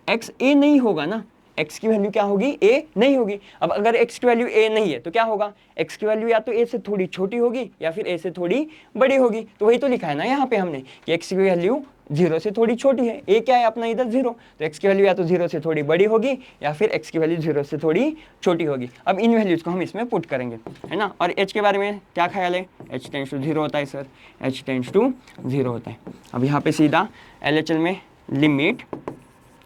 a नहीं होगा ना, x की वैल्यू क्या होगी, a नहीं होगी। अब अगर x की वैल्यू a नहीं है तो क्या होगा, x की वैल्यू या तो a से थोड़ी छोटी होगी या फिर a से थोड़ी बड़ी होगी। तो वही तो लिखा है ना यहाँ पे हमने कि x की वैल्यू 0 से थोड़ी छोटी है, a क्या है अपना इधर 0, तो x की वैल्यू या तो 0 से थोड़ी बड़ी होगी या फिर x की वैल्यू 0 से थोड़ी छोटी होगी। अब इन वैल्यूज को हम इसमें पुट करेंगे, है ना। और h के बारे में क्या ख्याल है, h टेंड्स टू 0 होता है सर, h टेंड्स टू 0 होता है। अब यहाँ पे सीधा LHL में limit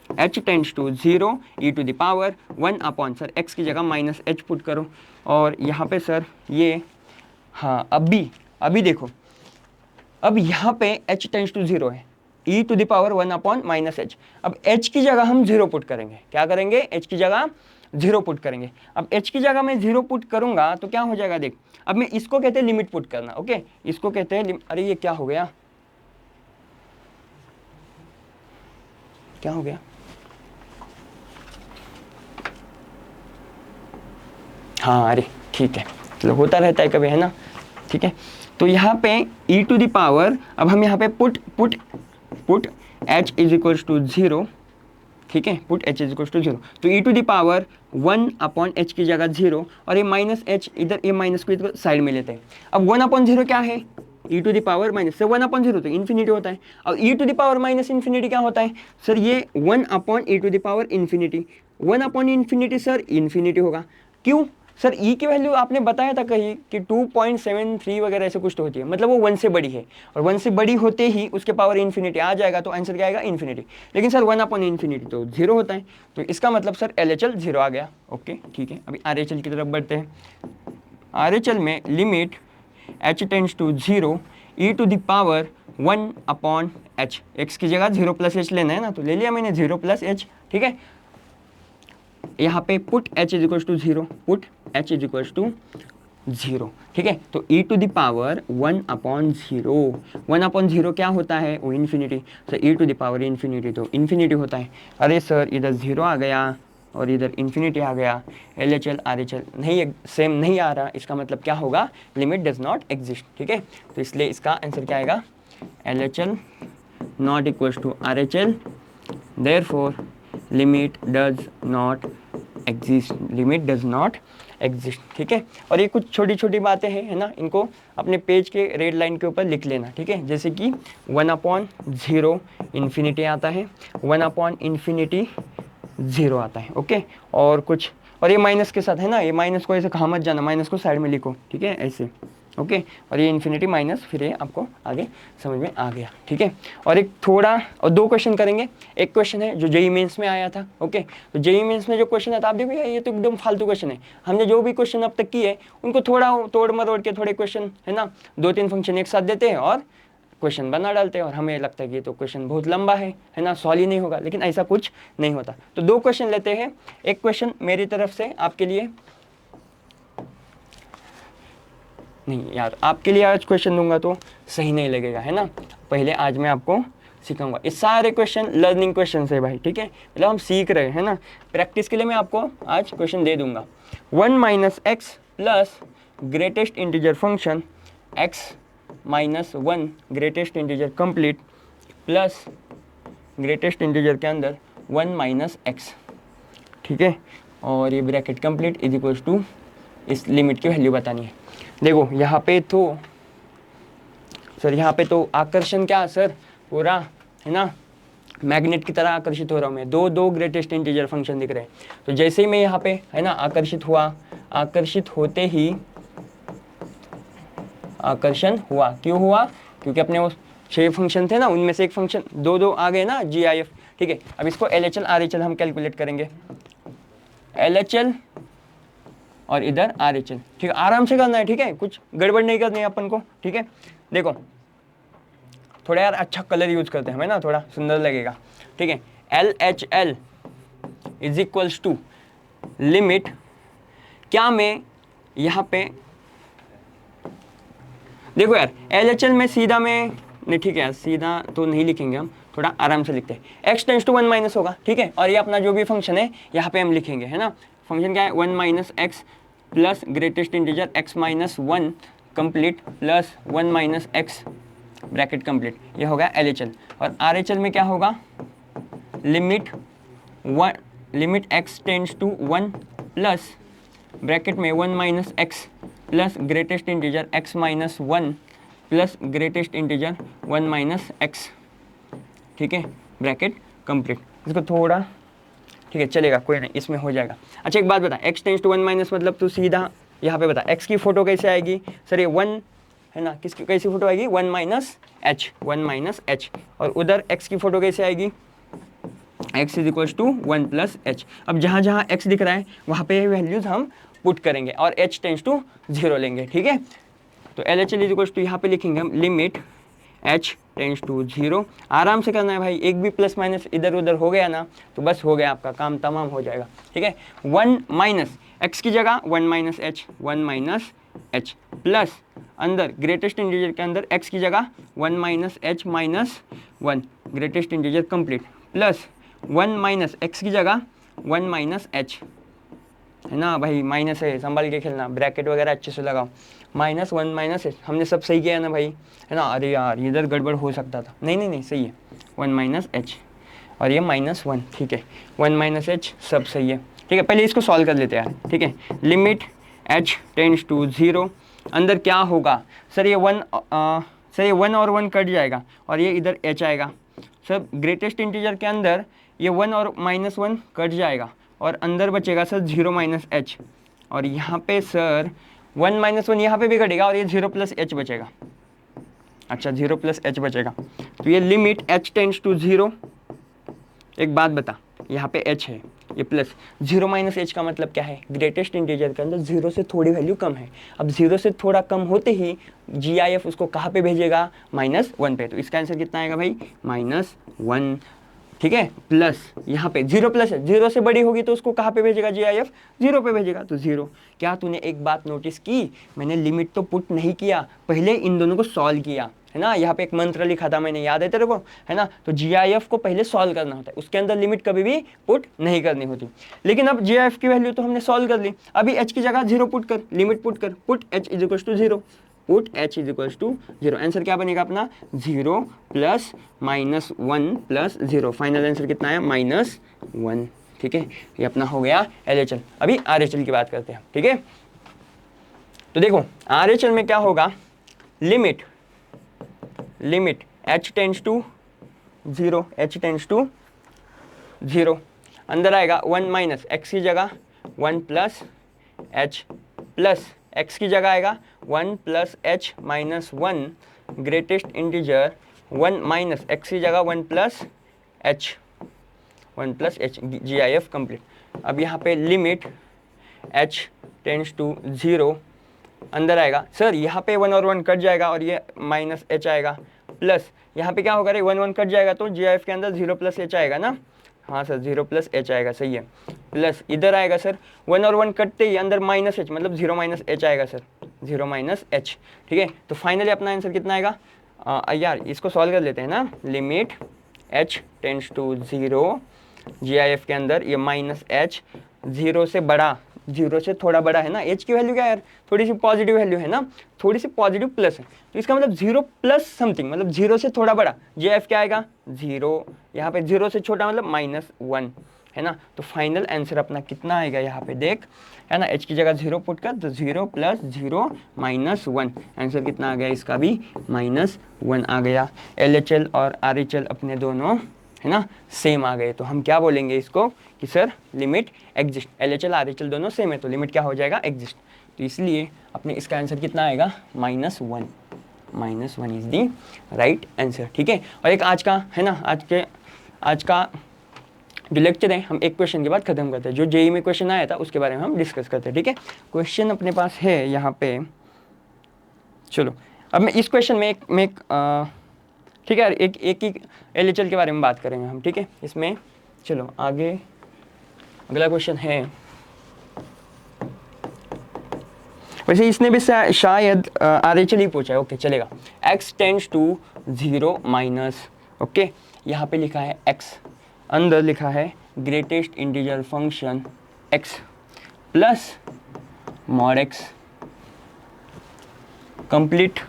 h tends to 0 e to the power 1 sir x की जगह माइनस h पुट करो, और यहाँ पे सर ये, हाँ अभी देखो, अब यहाँ पे h टेंड्स टू 0 है, e to the power 1/-h। अब h की जगह हम 0 पुट करेंगे, क्या करेंगे, h की जगह 0 पुट करेंगे। अब h की जगह मैं 0 पुट करूंगा तो क्या हो जाएगा, देख अब मैं इसको कहते हैं लिमिट पुट करना, ओके, इसको कहते हैं अरे ये क्या हो गया, क्या हो गया, हाँ अरे ठीक है, चलो होता रहता है कभी, है ना, ठीक है। तो यहाँ पे e टू द पावर, अब हम यहाँ पे put h is equals to 0, ठीक है, put h is equals to 0, तो e to the power 1/h की जगह 0, और ये माइनस h इधर, ये माइनस को इधर साइड में लेते हैं। अब 1/0 क्या है, e to the power minus से 1/0 तो इन्फिनिटी होता है, और e to the power minus infinity क्या होता है सर, ये 1/e to the power infinity, 1/इन्फिनिटी सर इन्फिनिटी होगा। क्यों सर, e की वैल्यू आपने बताया था कहीं कि 2.73 वगैरह ऐसे कुछ तो होती है, मतलब वो 1 से बड़ी है, और 1 से बड़ी होते ही उसके पावर इन्फिनिटी आ जाएगा, तो आंसर क्या आएगा, इन्फिनिटी। लेकिन सर 1/इन्फिनिटी तो 0 होता है, तो इसका मतलब सर LHL 0 आ गया, ओके ठीक है। अभी RHL की तरफ बढ़ते हैं। RHL में limit h tends to 0 e to the power 1/h, x की जगह 0 प्लस h लेना है ना, तो ले लिया मैंने 0 प्लस h, ठीक है। यहाँ पे put h is equals to 0, put h is equals to 0, ठीक है। तो e टू द पावर 1/0, 1/0 क्या होता है, वो इन्फिनिटी, तो e to the power infinity तो इन्फिनिटी होता है। अरे सर इधर 0 आ गया और इधर इन्फिनिटी आ गया, LHL RHL नहीं सेम नहीं आ रहा, इसका मतलब क्या होगा, लिमिट डज नॉट एग्जिस्ट, ठीक है। तो इसलिए इसका आंसर क्या आएगा, LHL not equals to RHL, therefore limit does not exist, limit does not exist, ठीक है। और ये कुछ छोटी छोटी बातें हैं, है ना, इनको अपने पेज के रेड लाइन के ऊपर लिख लेना, ठीक है। जैसे कि 1/0 इन्फिनिटी आता है, 1/इन्फिनिटी 0 आता है, ओके। और कुछ, और ये माइनस के साथ है ना, ये माइनस को ऐसे कहा मत जाना, माइनस को साइड में लिखो, ठीक है, ऐसे, ओके। और ये इन्फिनिटी माइनस, फिर ये आपको आगे समझ में आ गया, ठीक है। और एक थोड़ा और 2 क्वेश्चन करेंगे। एक क्वेश्चन है जो जेईई मेंस में आया था, ओके। तो जेईई मेंस में जो क्वेश्चन है, तो आप देखो ये तो एकदम फालतू क्वेश्चन है, हमने जो भी क्वेश्चन अब तक किए उनको थोड़ा तोड़ मरोड़ के थोड़े क्वेश्चन, है ना, 2-3 फंक्शन एक साथ देते हैं और क्वेश्चन बना डालते हैं, और हमें लगता है कि ये तो क्वेश्चन बहुत लंबा है ना, सॉल्व ही नहीं होगा, लेकिन ऐसा कुछ नहीं होता। तो 2 क्वेश्चन लेते हैं। एक क्वेश्चन मेरी तरफ से आपके लिए, नहीं यार आपके लिए आज क्वेश्चन दूंगा तो सही नहीं लगेगा, है ना, पहले आज मैं आपको सिखाऊंगा। ये सारे क्वेश्चन लर्निंग क्वेश्चन है भाई, ठीक है, मतलब हम सीख रहे हैं ना, प्रैक्टिस के लिए मैं आपको आज क्वेश्चन दे दूंगा। 1 - x plus greatest integer function x minus one greatest integer complete plus greatest integer के अंदर 1 माइनस एक्स, ठीक है, और ये bracket complete is equals to इस लिमिट की वैल्यू बतानी है। देखो यहाँ पे तो सर यहाँ पे तो आकर्षण क्या सर पूरा है ना, मैग्नेट की तरह आकर्षित हो रहा हूँ मैं, दो ग्रेटेस्ट इंटीजर फंक्शन दिख रहे हैं। तो जैसे ही मैं यहाँ पे है ना आकर्षित हुआ, आकर्षित होते ही आकर्षण हुआ, क्यों हुआ, क्योंकि अपने वो 6 फंक्शन थे ना, उनमें से एक फंक्शन दो आ गए ना GIF, ठीक है। अब इसको LHL RHL हम कैलकुलेट करेंगे, LHL और इधर RHL, ठीक है, आराम से करना है, ठीक है, कुछ गड़बड़ नहीं करनी है अपन को, ठीक है। देखो थोड़ा यार अच्छा कलर यूज करते हैं हमें ना, थोड़ा सुंदर लगेगा, ठीक है। LHL is equals to limit, क्या मैं यहाँ पे देखो यार LHL में सीधा में नहीं, ठीक है यार सीधा तो नहीं लिखेंगे हम, थोड़ा आराम से लिखते हैं। x टेंस टू 1 माइनस होगा, ठीक है, और ये अपना जो भी फंक्शन है यहाँ पे हम लिखेंगे, है ना। फंक्शन क्या है 1 minus x plus greatest integer x minus 1 complete plus 1 minus x bracket complete, ये होगा LHL। और RHL में क्या होगा limit x tends to 1 plus bracket में 1 minus x plus greatest integer x minus 1 plus greatest integer 1 minus x, ठीक है, ब्रैकेट कंप्लीट। इसको थोड़ा ठीक है चलेगा, कोई नहीं, इसमें हो जाएगा। अच्छा एक बात बता, x टेंस टू 1 माइनस मतलब तू सीधा यहाँ पे बता x की फोटो कैसे आएगी सर, ये 1 है ना, किसकी कैसी फोटो आएगी 1 माइनस एच, और उधर x की फोटो कैसे आएगी x is equals to 1 plus h. अब जहाँ जहाँ x दिख रहा है वहाँ पे वैल्यूज हम पुट करेंगे और h टेंस टू 0 लेंगे, ठीक है। तो LHL इज इक्वल्स टू यहाँ पे लिखेंगे हम लिमिट h टेंस टू 0, आराम से करना है भाई, एक भी प्लस माइनस इधर उधर हो गया ना तो बस हो गया, आपका काम तमाम हो जाएगा, ठीक है। 1 माइनस एक्स की जगह 1 माइनस एच प्लस अंदर ग्रेटेस्ट इंटीजर के अंदर x की जगह 1 minus H minus 1 greatest integer complete plus 1 minus x की जगह 1 माइनस एच, है ना भाई, माइनस है संभाल के खेलना, ब्रैकेट वगैरह अच्छे से लगाओ, माइनस 1 माइनस एच, हमने सब सही किया है ना भाई, है ना। अरे यार इधर गड़बड़ हो सकता था, नहीं सही है, 1 माइनस एच और ये माइनस 1, ठीक है, 1 माइनस एच सब सही है, ठीक है। पहले इसको सॉल्व कर लेते हैं, ठीक है। लिमिट h टेंस टू 0, अंदर क्या होगा सर, ये 1 और 1 कट जाएगा और ये इधर h आएगा सर, ग्रेटेस्ट इंटीजर के अंदर ये 1 और माइनस 1 कट जाएगा और अंदर बचेगा सर 0 माइनस एच, और यहाँ पे सर 1 माइनस 1 यहाँ पे भी कटेगा और ये 0 प्लस एच बचेगा, अच्छा 0 प्लस एच बचेगा। तो ये लिमिट h टेंस टू 0, एक बात बता, यहाँ पे h है, ये प्लस 0 माइनस एच का मतलब क्या है, ग्रेटेस्ट इंटीजर के अंदर 0 से थोड़ी वैल्यू कम है। अब 0 से थोड़ा कम होते ही GIF उसको कहाँ पे भेजेगा -1 पे, तो इसका आंसर कितना आएगा भाई -1, ठीक है। प्लस यहाँ पे 0 प्लस है, 0 से बड़ी होगी तो उसको कहाँ पे भेजेगा GIF 0 पे भेजेगा, तो 0। क्या तूने एक बात नोटिस की, मैंने लिमिट तो पुट नहीं किया, पहले इन दोनों को सॉल्व किया, है ना। यहाँ पे एक मंत्र लिखा था मैंने, याद है तेरे को, है ना। तो GIF को पहले सॉल्व करना होता है, उसके अंदर लिमिट कभी भी पुट नहीं करनी होती। लेकिन अब GIF की वैल्यू तो हमने सॉल्व कर ली, अभी h की जगह 0 पुट कर, लिमिट पुट कर, put h is equals to 0, put h is equals to 0, answer क्या बनेगा अपना 0 प्लस -1 प्लस 0, फाइनल आंसर कितना है -1, ठीक है। ये अपना हो गया LHL। अभी RHL की बात करते हैं, ठीक है। तो देखो RHL में क्या होगा, लिमिट h टेंस टू 0, अंदर आएगा 1 माइनस एक्स की जगह 1 प्लस एच प्लस x की जगह आएगा 1 plus H minus 1 greatest integer 1 minus x की जगह 1 प्लस एच GIF कंप्लीट। अब यहाँ पे लिमिट h टेंस टू 0, अंदर आएगा सर, यहाँ पे 1 और 1 कट जाएगा और ये माइनस एच आएगा, प्लस यहाँ पे क्या होगा रे 1 कट जाएगा तो GIF के अंदर 0 प्लस एच आएगा ना, हाँ सर 0 प्लस एच आएगा, सही है। प्लस इधर आएगा सर 1 और 1 कटते ही अंदर माइनस एच, मतलब 0 माइनस एच आएगा सर, 0 माइनस एच, ठीक है। तो फाइनली अपना आंसर कितना आएगा, यार इसको सॉल्व कर लेते हैं ना, limit h tends to 0, GIF के अंदर ये माइनस एच 0 से बड़ा जीरो से थोड़ा बड़ा है ना, एच की वैल्यू क्या है यार, थोड़ी सी पॉजिटिव वैल्यू है ना, थोड़ी सी पॉजिटिव प्लस है, तो इसका मतलब जीरो प्लस समथिंग, मतलब जीरो से थोड़ा बड़ा, जे एफ क्या आएगा जीरो, यहाँ पे जीरो से छोटा मतलब -1 है ना। तो फाइनल आंसर अपना कितना आएगा यहाँ पे देख, है ना, एच की जगह जीरो पुट कर, तो जीरो प्लस जीरो -1, आंसर कितना आ गया इसका भी -1 आ गया। LHL और RHL अपने दोनों है ना सेम आ गए, तो हम क्या बोलेंगे इसको कि sir limit exist, LHL RHL दोनों सेम है तो लिमिट क्या हो जाएगा एग्जिस्ट, तो इसलिए अपने इसका आंसर कितना आएगा -1, -1 इज दी राइट आंसर। ठीक है, और एक आज का है ना, आज का जो लेक्चर है हम एक क्वेश्चन के बाद खत्म करते हैं, जो जेई में क्वेश्चन आया था उसके बारे में हम डिस्कस करते हैं। ठीक है, क्वेश्चन अपने पास है यहाँ पे, चलो अब मैं इस क्वेश्चन में ठीक है यार, एक ही LHL के बारे में बात करेंगे हम। ठीक है, इसमें चलो आगे अगला क्वेश्चन है, वैसे इसने भी शायद RHL ही पूछा है, ओके चलेगा। x tends to 0 minus, okay यहाँ पे लिखा है x, अंदर लिखा है greatest integer function x plus mod x, complete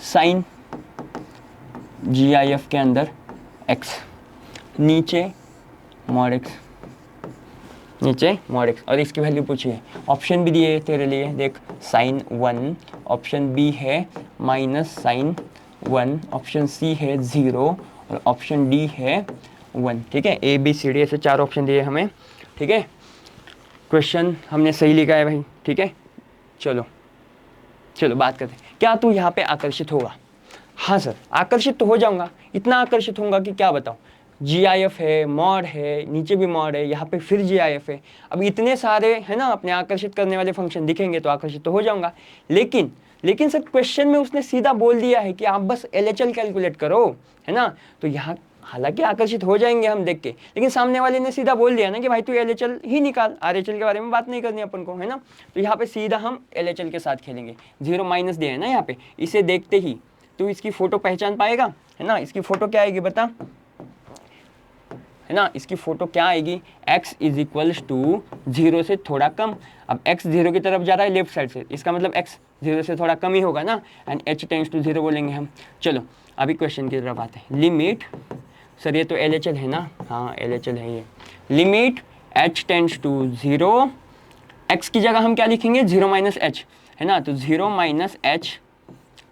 sign GIF के अंदर x, नीचे मॉड x, नीचे मॉड x, और इसकी वैल्यू पूछी है, ऑप्शन भी दिए तेरे लिए देख, sin 1, ऑप्शन बी है -sin 1, ऑप्शन सी है 0 और ऑप्शन डी है 1। ठीक है, ABCD ऐसे 4 ऑप्शन दिए हमें। ठीक है, क्वेश्चन हमने सही लिखा है भाई। ठीक है, चलो बात करते हैं, क्या तू यहाँ पे आकर्षित होगा? हाँ सर आकर्षित तो हो जाऊंगा, इतना आकर्षित होऊंगा कि क्या बताऊँ, GIF है, मॉड है, नीचे भी मॉड है, यहाँ पे फिर GIF है, अब इतने सारे है ना अपने आकर्षित करने वाले फंक्शन दिखेंगे तो आकर्षित तो हो जाऊंगा। लेकिन सर क्वेश्चन में उसने सीधा बोल दिया है कि आप बस LHL कैलकुलेट करो, है ना, तो यहाँ हालांकि आकर्षित हो जाएंगे हम देख के, लेकिन सामने वाले ने सीधा बोल दिया ना कि भाई तू LHL ही निकाल, RHL के बारे में बात नहीं करनी अपन को, है ना, तो यहाँ पे सीधा हम LHL के साथ खेलेंगे। 0 माइनस दिया है ना यहाँ पे, इसे देखते ही तू इसकी फोटो पहचान पाएगा, है ना, इसकी फोटो क्या आएगी बता, है ना, इसकी फोटो क्या आएगी, x इज इक्वल्स टू 0 से थोड़ा कम, अब x 0 की तरफ जा रहा है लेफ्ट साइड से, इसका मतलब x 0 से थोड़ा कम ही होगा ना, एंड h टेंड्स टू 0 बोलेंगे हम। चलो अभी क्वेश्चन की तरफ आते हैं, लिमिट, सर ये तो LHL है ना, हाँ LHL है ये, limit h tends to 0, x की जगह हम क्या लिखेंगे 0 माइनस h, है ना, तो 0 माइनस h।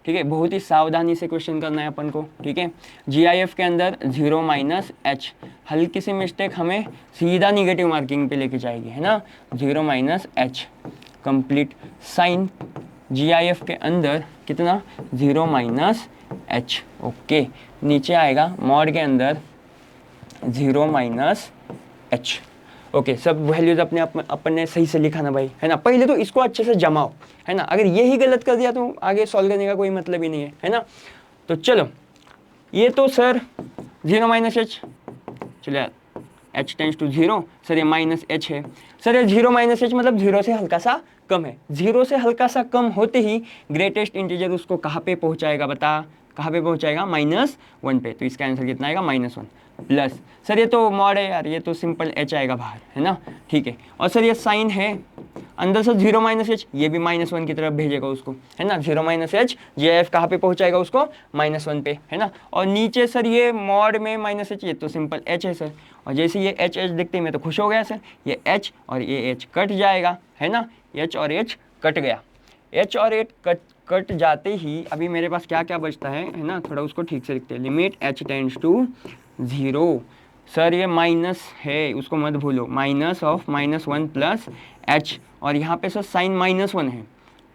ठीक है, बहुत ही सावधानी से क्वेश्चन करना है अपन को। ठीक है, GIF के अंदर 0 माइनस h, हल्की सी मिस्टेक हमें सीधा निगेटिव मार्किंग पे लेके जाएगी, है ना, 0 minus h, complete sign GIF के अंदर कितना 0 माइनस h, ओके, नीचे आएगा मॉड के अंदर 0 माइनस h, ओके सब वैल्यूज अपन ने सही से लिखा ना भाई, है ना, पहले तो इसको अच्छे से जमाओ, है ना, अगर यही गलत कर दिया तो आगे सॉल्व करने का कोई मतलब ही नहीं है ना। तो चलो ये तो सर 0 माइनस h, चलो यार h टेंड्स टू 0, सर ये माइनस h है, सर ये 0 माइनस h मतलब 0 से हल्का सा कम है, 0 से हल्का सा कम होते ही ग्रेटेस्ट इंटीजर उसको कहाँ पे पहुँचाएगा बता, कहाँ पे पहुँचाएगा -1 पे, तो इसका आंसर कितना आएगा -1 प्लस, सर ये तो मॉड है यार, ये तो सिंपल h आएगा बाहर, है ना, ठीक है, और सर ये साइन है अंदर से 0 माइनस h, ये भी -1 की तरफ भेजेगा उसको, है ना, 0 माइनस h, GIF कहाँ पे पहुँचाएगा उसको -1 पे, है ना, और नीचे सर ये मॉड में -h, ये तो सिंपल h है सर, और जैसे ये h दिखते ही मैं तो खुश हो गया सर, ये h और ये h कट जाएगा, है ना, h और h कट गया, h और h कट जाते ही अभी मेरे पास क्या क्या बचता है ना, थोड़ा उसको ठीक से लिखते हैं, limit h tends to 0, sir ये माइनस है उसको मत भूलो, माइनस ऑफ -1 प्लस h, और यहाँ पे सर साइन -1 है,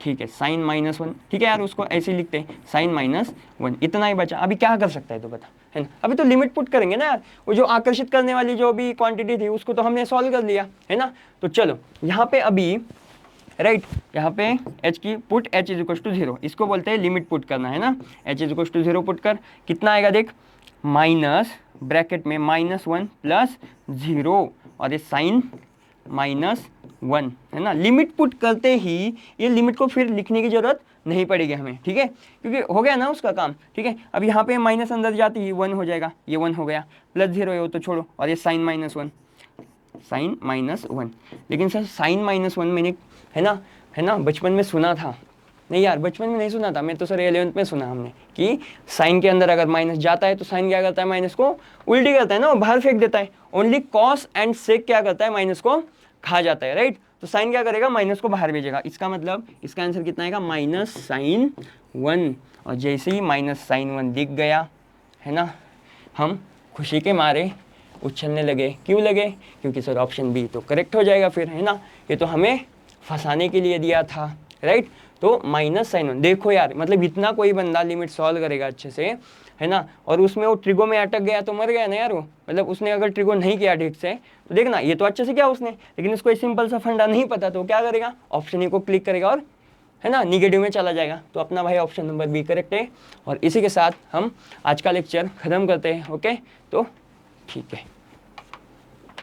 ठीक है, साइन -1, ठीक है यार उसको ऐसे लिखते हैं साइन -1, इतना ही बचा, अभी क्या कर सकता है तो बता, है ना, अभी तो लिमिट पुट करेंगे ना यार, वो जो आकर्षित करने वाली जो भी क्वांटिटी थी उसको तो हमने सॉल्व कर लिया, है ना, तो चलो यहाँ पे अभी राइट, यहाँ पे h की put h is equal to 0, इसको बोलते हैं लिमिट पुट करना, है ना, h is equal to 0 put कर, कितना आएगा देख, माइनस ब्रैकेट में -1 प्लस 0 और ये साइन -1, है ना, लिमिट पुट करते ही ये लिमिट को फिर लिखने की जरूरत नहीं पड़ेगी हमें, ठीक है, क्योंकि हो गया ना उसका काम, ठीक है, अब यहाँ पे माइनस अंदर जाते ही 1 हो जाएगा, ये 1 हो गया, प्लस 0 है वो तो छोड़ो, और ये साइन -1, साइन -1। लेकिन सर साइन -1 मैंने है ना बचपन में सुना था। नहीं यार बचपन में नहीं सुना था, मैं तो सर 11th में सुना हमने कि साइन के अंदर अगर माइनस जाता है तो साइन क्या करता है, माइनस को उल्टी करता है ना, बाहर फेंक देता है। ओनली कॉस एंड सेक क्या करता है, माइनस को खा जाता है, राइट। तो साइन क्या करेगा, माइनस को बाहर भेजेगा। इसका मतलब इसका आंसर कितना आएगा, -sin1। और जैसे ही -sin1 दिख गया है ना, हम खुशी के मारे उछलने लगे। क्यों लगे, क्योंकि सर ऑप्शन बी तो करेक्ट हो जाएगा फिर, है ना। ये तो हमें फंसाने के लिए दिया था, राइट। तो -sin1 देखो यार, मतलब इतना कोई बंदा लिमिट सॉल्व करेगा अच्छे से, है ना, और उसमें वो ट्रिगो में अटक गया तो मर गया ना यार वो। मतलब उसने अगर ट्रिगो नहीं किया ठीक से तो देखना ये तो अच्छे से किया उसने, लेकिन उसको सिंपल सा फंडा नहीं पता, तो क्या करेगा, ऑप्शन ए को क्लिक करेगा और है ना निगेटिव में चला जाएगा। तो अपना भाई ऑप्शन नंबर बी करेक्ट है। और इसी के साथ हम आज का लेक्चर खत्म करते हैं। ओके, तो ठीक है।